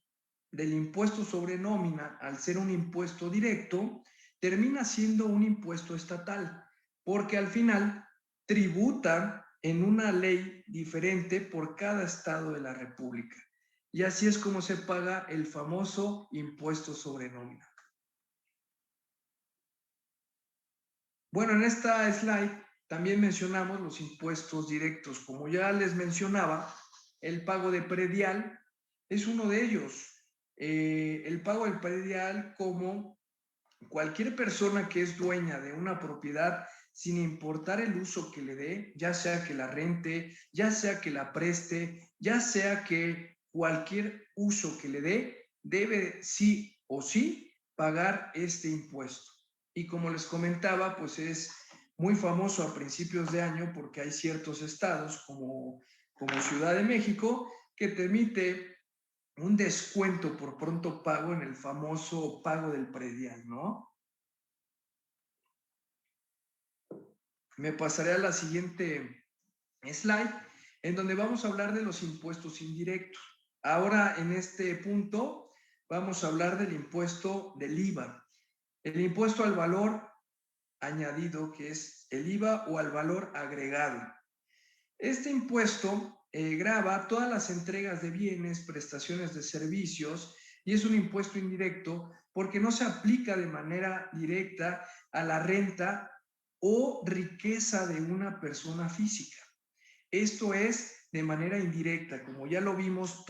del impuesto sobre nómina, al ser un impuesto directo, termina siendo un impuesto estatal, porque al final tributa en una ley diferente por cada estado de la República. Y así es como se paga el famoso impuesto sobre nómina. Bueno, en esta slide también mencionamos los impuestos directos. Como ya les mencionaba, el pago de predial es uno de ellos. El pago del predial, como cualquier persona que es dueña de una propiedad, sin importar el uso que le dé, ya sea que la rente, ya sea que la preste, ya sea que cualquier uso que le dé, debe sí o sí pagar este impuesto. Y como les comentaba, pues es muy famoso a principios de año porque hay ciertos estados como Ciudad de México que te emite un descuento por pronto pago en el famoso pago del predial, ¿no? Me pasaré a la siguiente slide, en donde vamos a hablar de los impuestos indirectos. Ahora, en este punto, vamos a hablar del impuesto del IVA. El impuesto al valor añadido, que es el IVA o al valor agregado. Este impuesto grava todas las entregas de bienes, prestaciones de servicios, y es un impuesto indirecto porque no se aplica de manera directa a la renta o riqueza de una persona física. Esto es de manera indirecta, como ya lo vimos,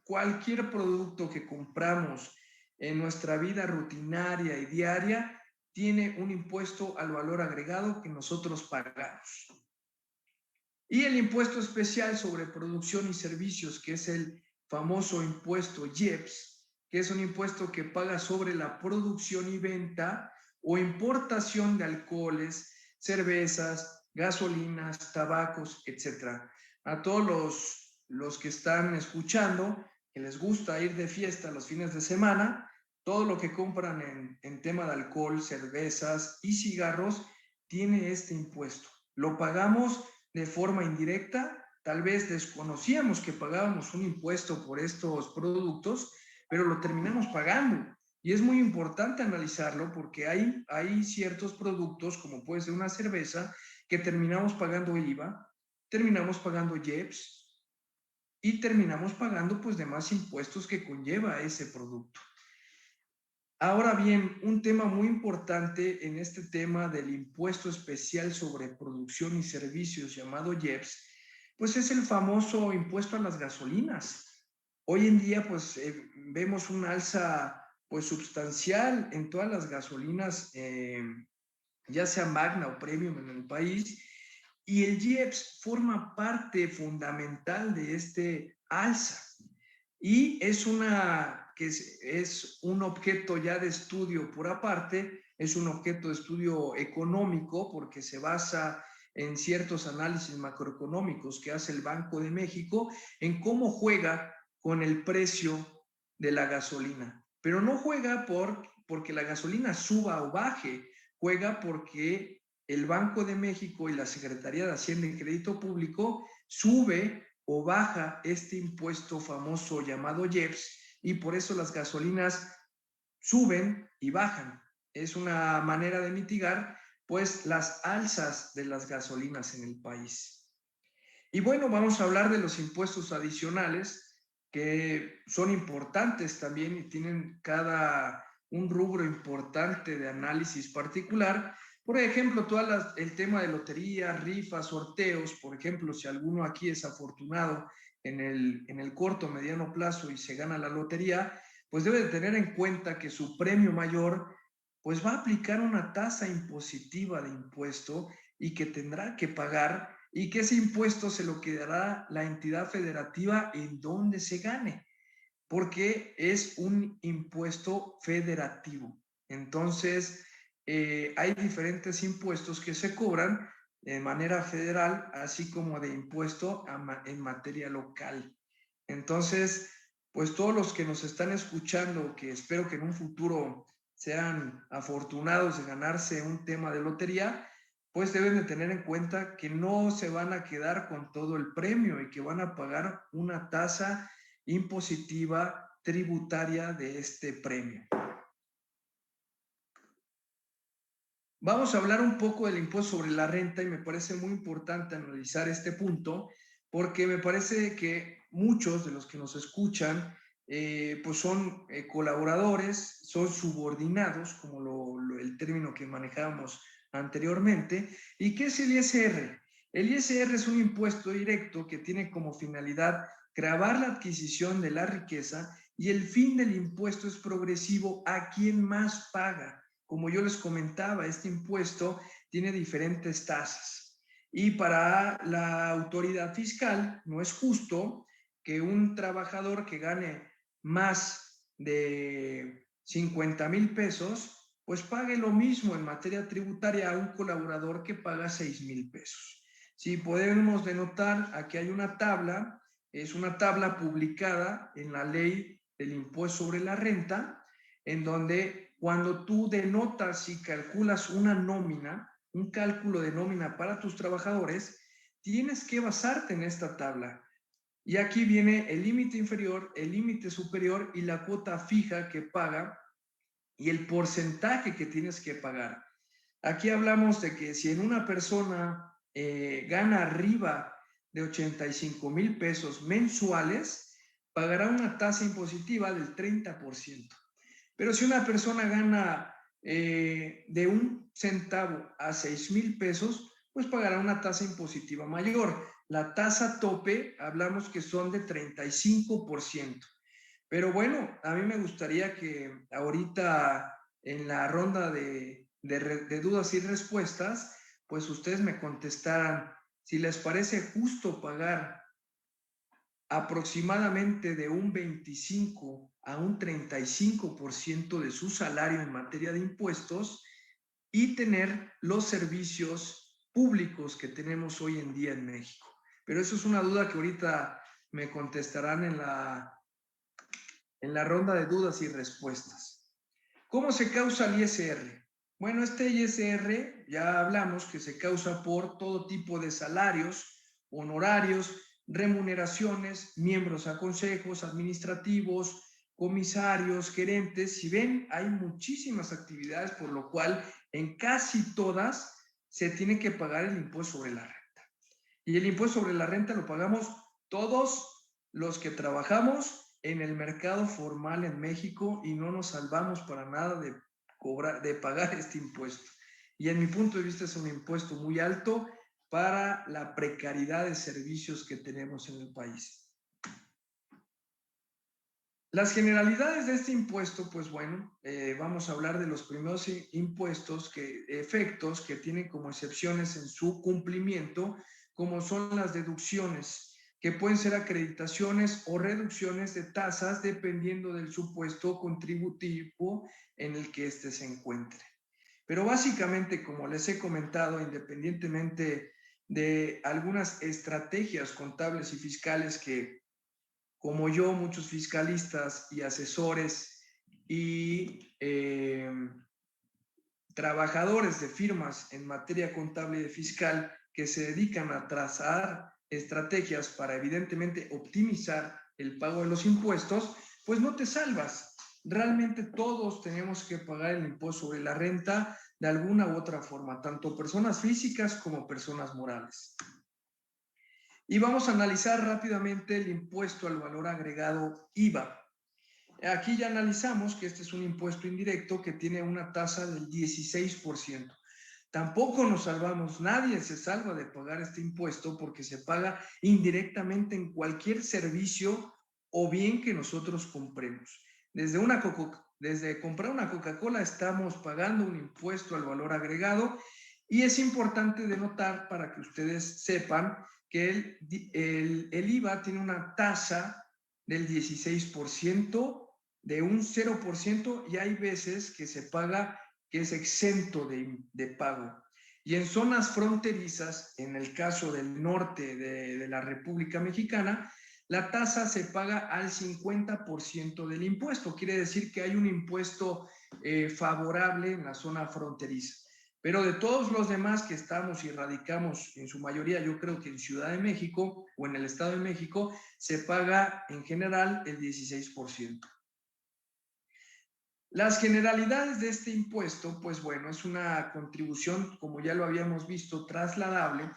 cualquier producto que compramos en nuestra vida rutinaria y diaria tiene un impuesto al valor agregado que nosotros pagamos. Y el impuesto especial sobre producción y servicios, que es el famoso impuesto IEPS, que es un impuesto que paga sobre la producción y venta o importación de alcoholes, cervezas, gasolinas, tabacos, etc. A todos los que están escuchando, que les gusta ir de fiesta los fines de semana, todo lo que compran en tema de alcohol, cervezas y cigarros tiene este impuesto. Lo pagamos de forma indirecta, tal vez desconocíamos que pagábamos un impuesto por estos productos, pero lo terminamos pagando. Y es muy importante analizarlo porque hay ciertos productos, como puede ser una cerveza, que terminamos pagando IVA, terminamos pagando IEPS y terminamos pagando pues demás impuestos que conlleva ese producto. Ahora bien, un tema muy importante en este tema del impuesto especial sobre producción y servicios llamado IEPS, pues es el famoso impuesto a las gasolinas. Hoy en día pues vemos un alza pues sustancial en todas las gasolinas, ya sea Magna o Premium en el país, y el IEPS forma parte fundamental de este alza. Y es un objeto ya de estudio por aparte, es un objeto de estudio económico porque se basa en ciertos análisis macroeconómicos que hace el Banco de México en cómo juega con el precio de la gasolina. Pero no juega porque la gasolina suba o baje, juega porque el Banco de México y la Secretaría de Hacienda y Crédito Público sube o baja este impuesto famoso llamado IEPS, y por eso las gasolinas suben y bajan. Es una manera de mitigar pues las alzas de las gasolinas en el país. Y bueno, vamos a hablar de los impuestos adicionales que son importantes también y tienen cada un rubro importante de análisis particular. Por ejemplo, el tema de lotería, rifas, sorteos. Por ejemplo, si alguno aquí es afortunado en el corto o mediano plazo y se gana la lotería, pues debe de tener en cuenta que su premio mayor pues va a aplicar una tasa impositiva de impuesto y que tendrá que pagar, y que ese impuesto se lo quedará la entidad federativa en donde se gane, porque es un impuesto federativo. Entonces, hay diferentes impuestos que se cobran de manera federal, así como de impuesto en materia local. Entonces, pues todos los que nos están escuchando, que espero que en un futuro sean afortunados de ganarse un tema de lotería, pues deben de tener en cuenta que no se van a quedar con todo el premio y que van a pagar una tasa impositiva tributaria de este premio. Vamos a hablar un poco del impuesto sobre la renta y me parece muy importante analizar este punto porque me parece que muchos de los que nos escuchan pues son colaboradores, son subordinados, como el término que manejábamos anteriormente. ¿Y qué es el ISR? El ISR es un impuesto directo que tiene como finalidad gravar la adquisición de la riqueza, y el fin del impuesto es progresivo a quien más paga. Como yo les comentaba, este impuesto tiene diferentes tasas. Y para la autoridad fiscal no es justo que un trabajador que gane más de 50,000 pesos, pues pague lo mismo en materia tributaria a un colaborador que paga 6,000 pesos. Si podemos denotar, aquí hay una tabla, es una tabla publicada en la ley del impuesto sobre la renta, en donde cuando tú denotas y calculas una nómina, un cálculo de nómina para tus trabajadores, tienes que basarte en esta tabla. Y aquí viene el límite inferior, el límite superior y la cuota fija que paga y el porcentaje que tienes que pagar. Aquí hablamos de que si en una persona gana arriba de 85,000 pesos mensuales, pagará una tasa impositiva del 30%. Pero si una persona gana de 1 centavo a 6,000 pesos, pues pagará una tasa impositiva mayor. La tasa tope, hablamos que son de 35%. Pero bueno, a mí me gustaría que ahorita en la ronda de dudas y respuestas, pues ustedes me contestaran si les parece justo pagar aproximadamente de un 25 a un 35% de su salario en materia de impuestos y tener los servicios públicos que tenemos hoy en día en México. Pero eso es una duda que ahorita me contestarán en la ronda de dudas y respuestas. ¿Cómo se causa el ISR? Bueno, este ISR ya hablamos que se causa por todo tipo de salarios, honorarios, remuneraciones, miembros a consejos administrativos, comisarios, gerentes. Si ven, hay muchísimas actividades, por lo cual en casi todas se tiene que pagar el impuesto sobre la renta. Y el impuesto sobre la renta lo pagamos todos los que trabajamos en el mercado formal en México y no nos salvamos para nada de pagar este impuesto. Y en mi punto de vista es un impuesto muy alto para la precariedad de servicios que tenemos en el país. Las generalidades de este impuesto, pues bueno, vamos a hablar de los primeros efectos que tienen como excepciones en su cumplimiento, como son las deducciones, que pueden ser acreditaciones o reducciones de tasas dependiendo del supuesto contributivo en el que éste se encuentre. Pero básicamente, como les he comentado, independientemente de algunas estrategias contables y fiscales que, como yo, muchos fiscalistas y asesores y trabajadores de firmas en materia contable y fiscal que se dedican a trazar estrategias para evidentemente optimizar el pago de los impuestos, pues no te salvas. Realmente todos tenemos que pagar el impuesto sobre la renta de alguna u otra forma, tanto personas físicas como personas morales. Y vamos a analizar rápidamente el impuesto al valor agregado IVA. Aquí ya analizamos que este es un impuesto indirecto que tiene una tasa del 16%. Tampoco nos salvamos, nadie se salva de pagar este impuesto porque se paga indirectamente en cualquier servicio o bien que nosotros compremos. Desde comprar una Coca-Cola estamos pagando un impuesto al valor agregado y es importante denotar para que ustedes sepan que el IVA tiene una tasa del 16%, de un 0%, y hay veces que se paga que es exento de pago. Y en zonas fronterizas, en el caso del norte de la República Mexicana, la tasa se paga al 50% del impuesto. Quiere decir que hay un impuesto favorable en la zona fronteriza. Pero de todos los demás que estamos y radicamos, en su mayoría, yo creo que en Ciudad de México o en el Estado de México, se paga en general el 16%. Las generalidades de este impuesto, pues bueno, es una contribución, como ya lo habíamos visto, trasladable,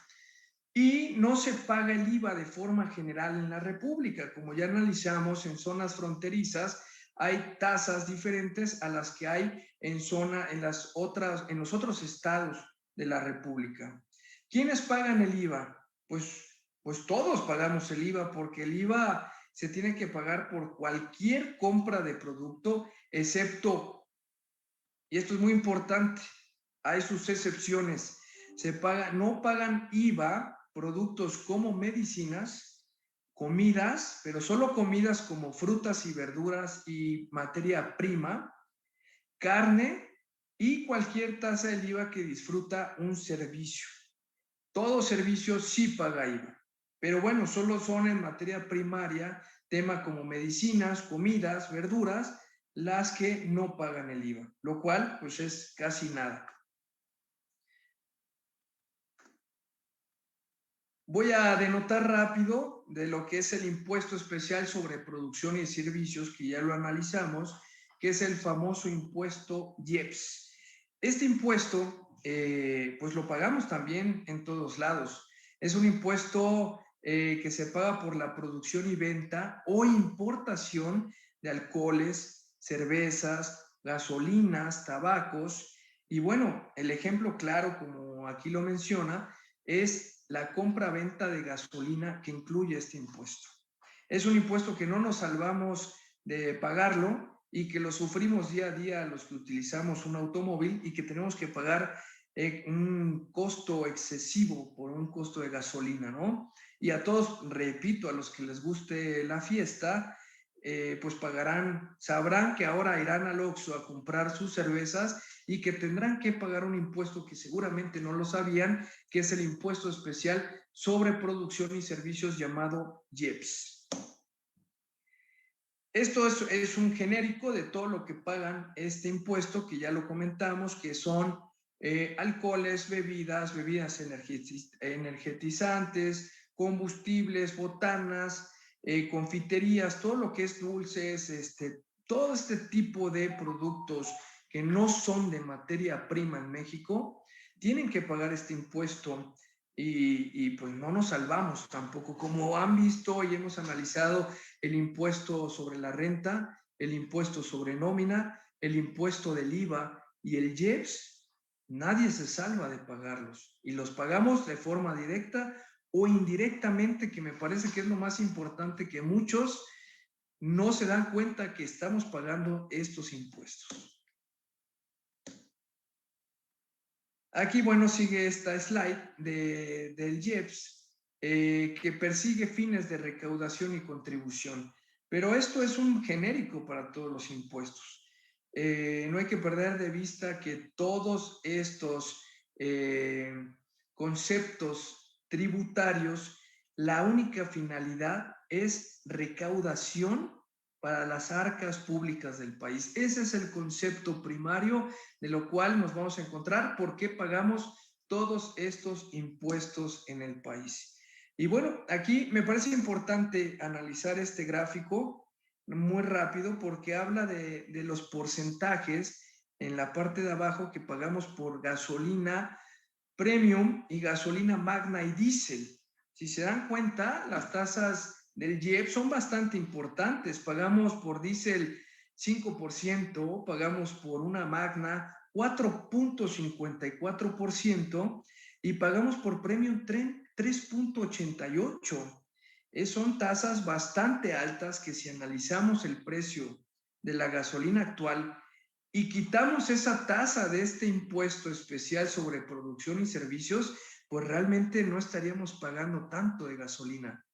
y no se paga el IVA de forma general en la República. Como ya analizamos, en zonas fronterizas hay tasas diferentes a las que hay en los otros estados de la República. ¿Quiénes pagan el IVA? Pues todos pagamos el IVA, porque el IVA se tiene que pagar por cualquier compra de producto, excepto, y esto es muy importante, hay sus excepciones. No pagan IVA productos como medicinas, comidas, pero solo comidas como frutas y verduras y materia prima, carne y cualquier tasa del IVA que disfruta un servicio. Todo servicio sí paga IVA, pero bueno, solo son en materia primaria, tema como medicinas, comidas, verduras, las que no pagan el IVA, lo cual pues es casi nada. Voy a denotar rápido de lo que es el impuesto especial sobre producción y servicios, que ya lo analizamos, que es el famoso impuesto IEPS. Este impuesto, pues lo pagamos también en todos lados. Es un impuesto que se paga por la producción y venta o importación de alcoholes, cervezas, gasolinas, tabacos. Y bueno, el ejemplo claro, como aquí lo menciona, es la compra-venta de gasolina que incluye este impuesto. Es un impuesto que no nos salvamos de pagarlo y que lo sufrimos día a día los que utilizamos un automóvil y que tenemos que pagar un costo excesivo por un costo de gasolina, ¿no? Y a todos, repito, a los que les guste la fiesta, pues sabrán que ahora irán al Oxxo a comprar sus cervezas y que tendrán que pagar un impuesto que seguramente no lo sabían, que es el impuesto especial sobre producción y servicios llamado IEPS. Esto es un genérico de todo lo que pagan este impuesto, que ya lo comentamos, que son alcoholes, bebidas energetizantes, combustibles, botanas, confiterías, todo lo que es dulces, todo este tipo de productos que no son de materia prima en México, tienen que pagar este impuesto y pues no nos salvamos tampoco. Como han visto y hemos analizado el impuesto sobre la renta, el impuesto sobre nómina, el impuesto del IVA y el IEPS, nadie se salva de pagarlos y los pagamos de forma directa o indirectamente, que me parece que es lo más importante, que muchos no se dan cuenta que estamos pagando estos impuestos. Aquí, bueno, sigue esta slide del IEPS, que persigue fines de recaudación y contribución. Pero esto es un genérico para todos los impuestos. No hay que perder de vista que todos estos conceptos tributarios, la única finalidad es recaudación para las arcas públicas del país. Ese es el concepto primario de lo cual nos vamos a encontrar por qué pagamos todos estos impuestos en el país. Y bueno, aquí me parece importante analizar este gráfico muy rápido porque habla de los porcentajes en la parte de abajo que pagamos por gasolina premium y gasolina magna y diésel. Si se dan cuenta, las tasas del IEPS son bastante importantes. Pagamos por diésel 5%, pagamos por una magna 4.54% y pagamos por premium 3.88%. Son tasas bastante altas que si analizamos el precio de la gasolina actual y quitamos esa tasa de este impuesto especial sobre producción y servicios, pues realmente no estaríamos pagando tanto de gasolina.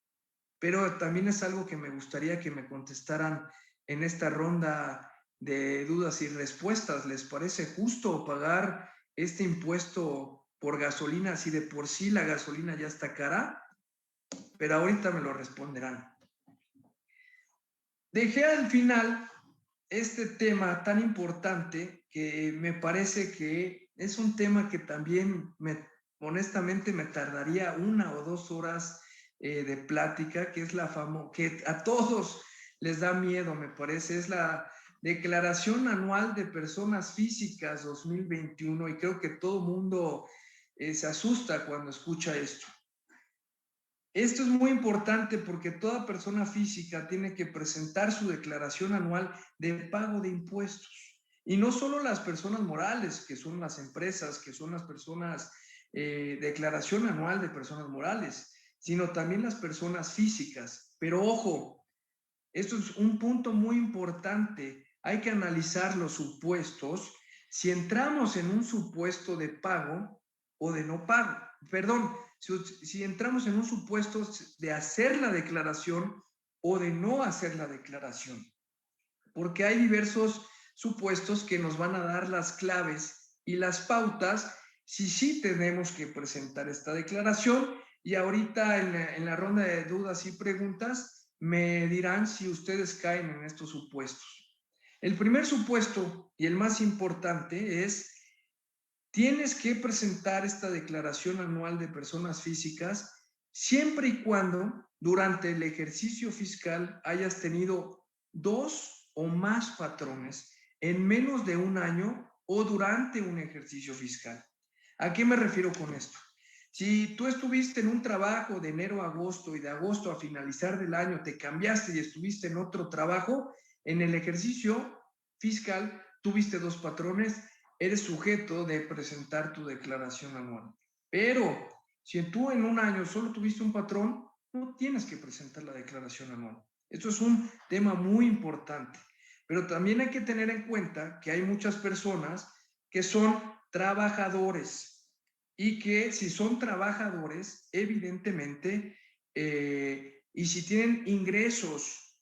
Pero también es algo que me gustaría que me contestaran en esta ronda de dudas y respuestas. ¿Les parece justo pagar este impuesto por gasolina si de por sí la gasolina ya está cara? Pero ahorita me lo responderán. Dejé al final este tema tan importante que me parece que es un tema que también honestamente me tardaría 1 o 2 horas de plática, que es que a todos les da miedo, me parece, es la Declaración Anual de Personas Físicas 2021 y creo que todo mundo se asusta cuando escucha esto. Esto es muy importante porque toda persona física tiene que presentar su declaración anual de pago de impuestos. Y no solo las personas morales, que son las empresas, que son las personas, declaración anual de personas morales, sino también las personas físicas. Pero ojo, esto es un punto muy importante. Hay que analizar los supuestos. Si entramos en un supuesto de pago o de no pago, perdón, si entramos en un supuesto de hacer la declaración o de no hacer la declaración, porque hay diversos supuestos que nos van a dar las claves y las pautas si sí tenemos que presentar esta declaración. Y ahorita en la ronda de dudas y preguntas me dirán si ustedes caen en estos supuestos. El primer supuesto y el más importante es: tienes que presentar esta declaración anual de personas físicas siempre y cuando durante el ejercicio fiscal hayas tenido 2 o más patrones en menos de 1 año o durante un ejercicio fiscal. ¿A qué me refiero con esto? Si tú estuviste en un trabajo de enero a agosto y de agosto a finalizar del año te cambiaste y estuviste en otro trabajo, en el ejercicio fiscal tuviste 2 patrones, eres sujeto de presentar tu declaración anual. Pero si tú en 1 año solo tuviste un patrón, no tienes que presentar la declaración anual. Esto es un tema muy importante. Pero también hay que tener en cuenta que hay muchas personas que son trabajadores y que si son trabajadores, evidentemente, y si tienen ingresos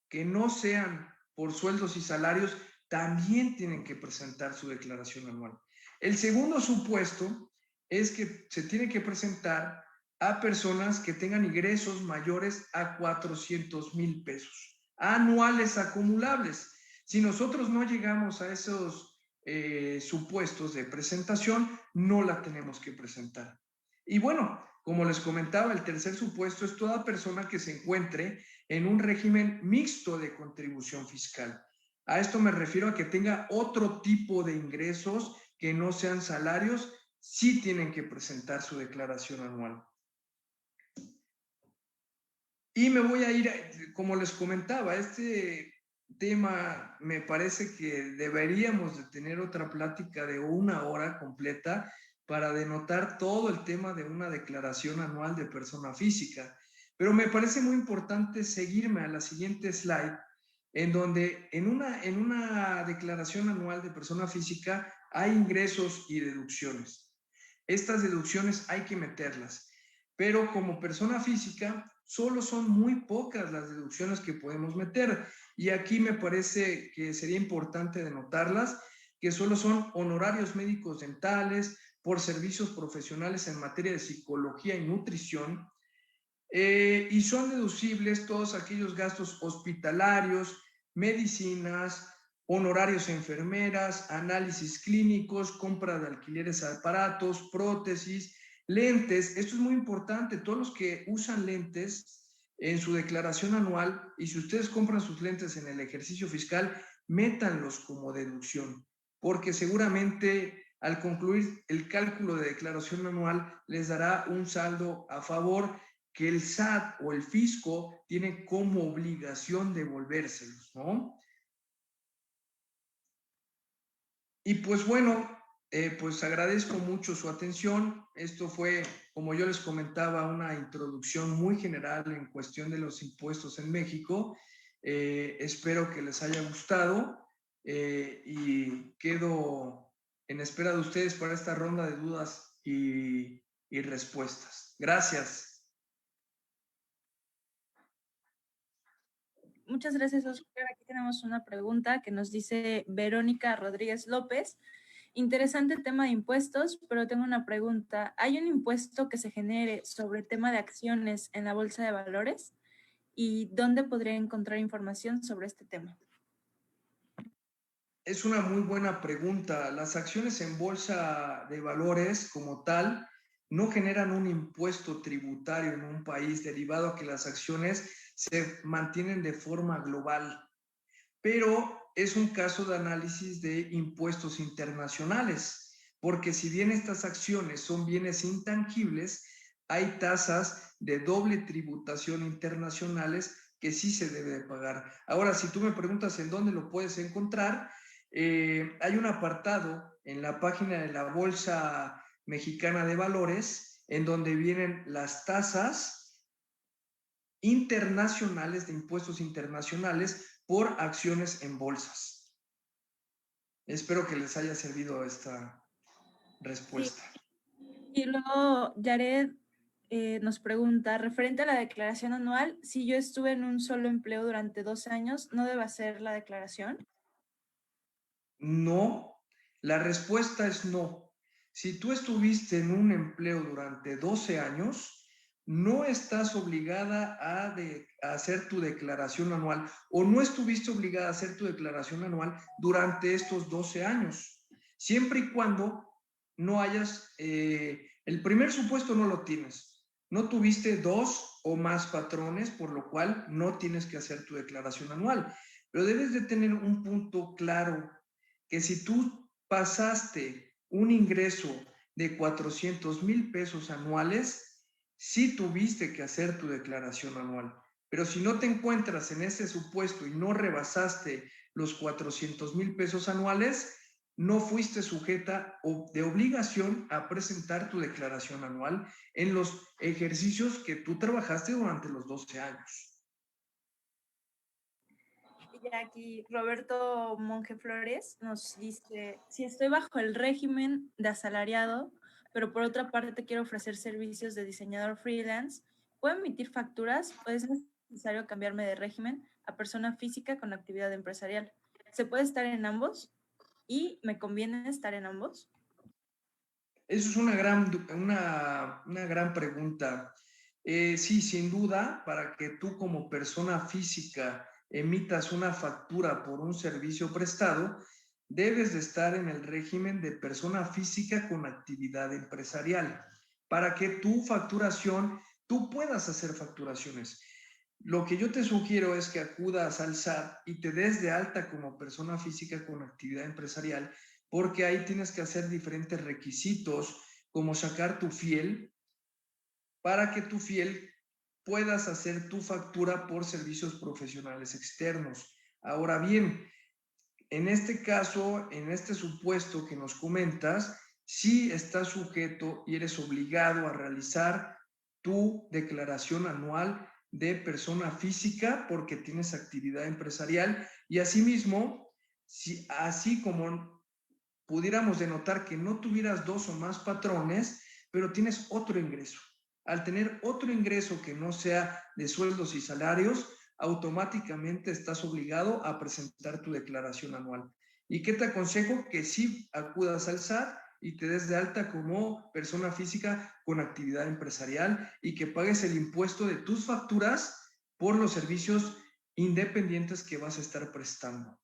que no sean por sueldos y salarios, también tienen que presentar su declaración anual. El segundo supuesto es que se tiene que presentar a personas que tengan ingresos mayores a 400,000 pesos anuales acumulables. Si nosotros no llegamos a esos supuestos de presentación, no la tenemos que presentar. Y bueno, como les comentaba, el tercer supuesto es toda persona que se encuentre en un régimen mixto de contribución fiscal. A esto me refiero a que tenga otro tipo de ingresos que no sean salarios, sí tienen que presentar su declaración anual. Y me voy a ir, como les comentaba, este tema me parece que deberíamos de tener otra plática de 1 hora completa para denotar todo el tema de una declaración anual de persona física. Pero me parece muy importante seguirme a la siguiente slide, en donde en una declaración anual de persona física hay ingresos y deducciones. Estas deducciones hay que meterlas, pero como persona física solo son muy pocas las deducciones que podemos meter. Y aquí me parece que sería importante denotarlas, que solo son honorarios médicos dentales, por servicios profesionales en materia de psicología y nutrición, y son deducibles todos aquellos gastos hospitalarios, medicinas, honorarios a enfermeras, análisis clínicos, compra de alquileres de aparatos, prótesis, lentes. Esto es muy importante. Todos los que usan lentes en su declaración anual, y si ustedes compran sus lentes en el ejercicio fiscal, métanlos como deducción, porque seguramente al concluir el cálculo de declaración anual les dará un saldo a favor que el SAT o el fisco tiene como obligación devolvérselos, ¿no? Y pues bueno, pues agradezco mucho su atención. Esto fue, como yo les comentaba, una introducción muy general en cuestión de los impuestos en México. Espero que les haya gustado y quedo en espera de ustedes para esta ronda de dudas y respuestas. Gracias. Muchas gracias, Oscar. Aquí tenemos una pregunta que nos dice Verónica Rodríguez López. Interesante tema de impuestos, pero tengo una pregunta. ¿Hay un impuesto que se genere sobre el tema de acciones en la bolsa de valores? ¿Y dónde podría encontrar información sobre este tema? Es una muy buena pregunta. Las acciones en bolsa de valores como tal no generan un impuesto tributario en un país derivado a que las acciones se mantienen de forma global, pero es un caso de análisis de impuestos internacionales, porque si bien estas acciones son bienes intangibles, hay tasas de doble tributación internacionales que sí se debe de pagar. Ahora, si tú me preguntas en dónde lo puedes encontrar, hay un apartado en la página de la Bolsa Mexicana de Valores en donde vienen las tasas internacionales de impuestos internacionales por acciones en bolsas. Espero que les haya servido esta respuesta. Sí. Y luego Jared nos pregunta, referente a la declaración anual, si yo estuve en un solo empleo durante 12 años, ¿no debe hacer la declaración? No, la respuesta es no. Si tú estuviste en un empleo durante 12 años, no estás obligada a hacer tu declaración anual o no estuviste obligada a hacer tu declaración anual durante estos 12 años, siempre y cuando no hayas, el primer supuesto no lo tienes, no tuviste 2 o más patrones, por lo cual no tienes que hacer tu declaración anual, pero debes de tener un punto claro que si tú pasaste un ingreso de 400,000 pesos anuales, sí tuviste que hacer tu declaración anual. Pero si no te encuentras en ese supuesto y no rebasaste los 400,000 pesos anuales, no fuiste sujeta de obligación a presentar tu declaración anual en los ejercicios que tú trabajaste durante los 12 años. Y aquí Roberto Monge Flores nos dice, si estoy bajo el régimen de asalariado, pero por otra parte quiero ofrecer servicios de diseñador freelance, ¿puedo emitir facturas o es necesario cambiarme de régimen a persona física con actividad empresarial? ¿Se puede estar en ambos? ¿Y me conviene estar en ambos? Eso es una gran pregunta. Sí, sin duda, para que tú como persona física emitas una factura por un servicio prestado, debes de estar en el régimen de persona física con actividad empresarial, para que tu facturación, tú puedas hacer facturaciones. Lo que yo te sugiero es que acudas al SAT y te des de alta como persona física con actividad empresarial, porque ahí tienes que hacer diferentes requisitos, como sacar tu fiel, para que tu fiel puedas hacer tu factura por servicios profesionales externos. Ahora bien, en este caso, en este supuesto que nos comentas, sí estás sujeto y eres obligado a realizar tu declaración anual de persona física porque tienes actividad empresarial y asimismo, si, así como pudiéramos denotar que no tuvieras dos o más patrones, pero tienes otro ingreso. Al tener otro ingreso que no sea de sueldos y salarios, automáticamente estás obligado a presentar tu declaración anual. ¿Y qué te aconsejo? Que sí acudas al SAT y te des de alta como persona física con actividad empresarial y que pagues el impuesto de tus facturas por los servicios independientes que vas a estar prestando.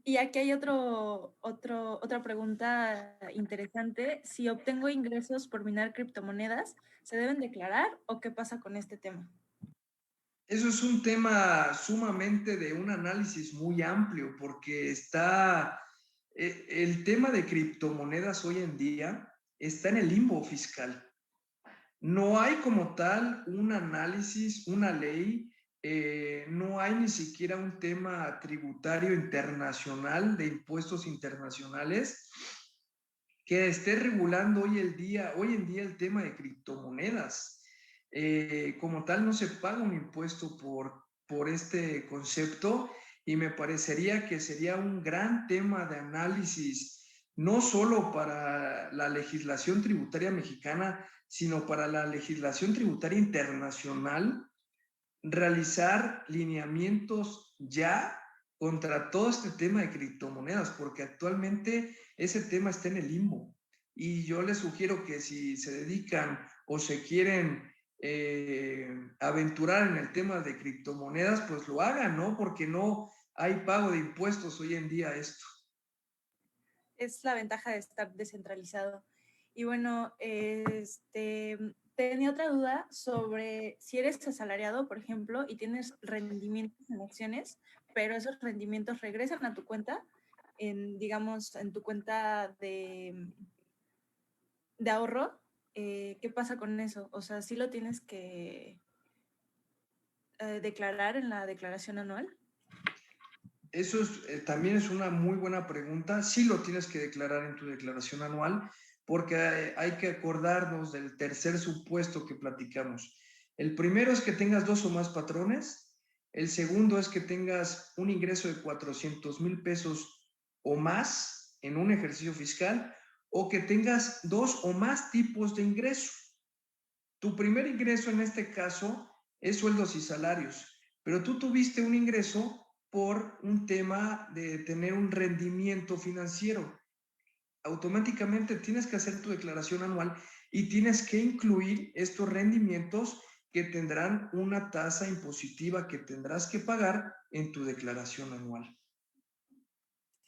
Y aquí hay otra pregunta interesante. Si obtengo ingresos por minar criptomonedas, ¿se deben declarar o qué pasa con este tema? Eso es un tema sumamente de un análisis muy amplio porque está, el tema de criptomonedas hoy en día está en el limbo fiscal. No hay como tal un análisis, una ley, no hay ni siquiera un tema tributario internacional de impuestos internacionales que esté regulando hoy en día el tema de criptomonedas. Como tal, no se paga un impuesto por este concepto y me parecería que sería un gran tema de análisis, no solo para la legislación tributaria mexicana, sino para la legislación tributaria internacional, realizar lineamientos ya contra todo este tema de criptomonedas, porque actualmente ese tema está en el limbo. Y yo les sugiero que si se dedican o se quieren aventurar en el tema de criptomonedas, pues lo hagan, ¿no? Porque no hay pago de impuestos hoy en día a esto. Es la ventaja de estar descentralizado. Y bueno, tenía otra duda sobre si eres asalariado, por ejemplo, y tienes rendimientos en acciones, pero esos rendimientos regresan a tu cuenta, digamos, en tu cuenta de ahorro, ¿qué pasa con eso? O sea, ¿sí lo tienes que declarar en la declaración anual? Eso es, también es una muy buena pregunta. Sí lo tienes que declarar en tu declaración anual porque hay que acordarnos del tercer supuesto que platicamos. El primero es que tengas dos o más patrones. El segundo es que tengas un ingreso de 400,000 pesos o más en un ejercicio fiscal o que tengas dos o más tipos de ingreso. Tu primer ingreso en este caso es sueldos y salarios, pero tú tuviste un ingreso por un tema de tener un rendimiento financiero. Automáticamente tienes que hacer tu declaración anual y tienes que incluir estos rendimientos que tendrán una tasa impositiva que tendrás que pagar en tu declaración anual.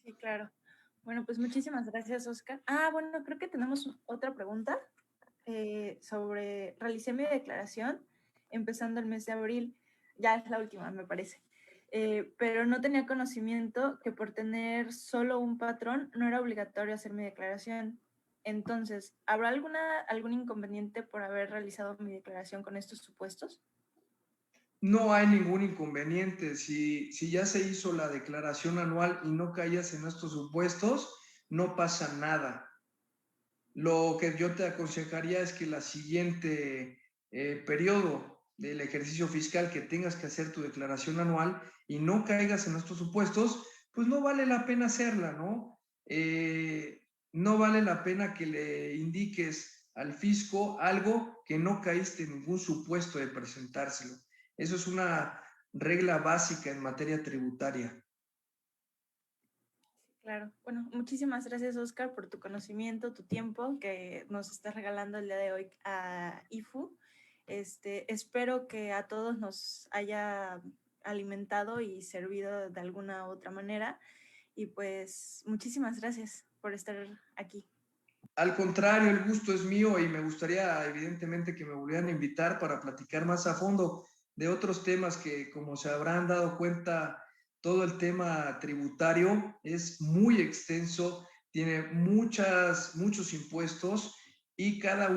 Sí, claro. Bueno, pues muchísimas gracias, Oscar. Ah, bueno, creo que tenemos otra pregunta realicé mi declaración empezando el mes de abril, ya es la última, me parece. Pero no tenía conocimiento que por tener solo un patrón no era obligatorio hacer mi declaración. Entonces, ¿habrá algún inconveniente por haber realizado mi declaración con estos supuestos? No hay ningún inconveniente. Si ya se hizo la declaración anual y no caías en estos supuestos, no pasa nada. Lo que yo te aconsejaría es que la siguiente periodo del ejercicio fiscal que tengas que hacer tu declaración anual y no caigas en estos supuestos, pues no vale la pena hacerla, ¿no? No vale la pena que le indiques al fisco algo que no caíste en ningún supuesto de presentárselo. Eso es una regla básica en materia tributaria. Claro. Bueno, muchísimas gracias, Oscar, por tu conocimiento, tu tiempo que nos estás regalando el día de hoy a IFU. Espero que a todos nos haya alimentado y servido de alguna otra manera. Y pues muchísimas gracias por estar aquí. Al contrario, el gusto es mío y me gustaría evidentemente que me volvieran a invitar para platicar más a fondo de otros temas que, como se habrán dado cuenta, todo el tema tributario es muy extenso, tiene muchos impuestos y cada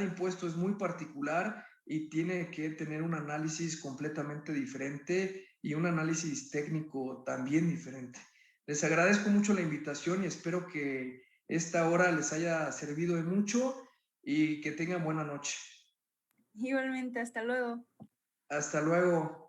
impuesto es muy particular y tiene que tener un análisis completamente diferente y un análisis técnico también diferente. Les agradezco mucho la invitación y espero que esta hora les haya servido de mucho y que tengan buena noche. Igualmente, hasta luego. Hasta luego.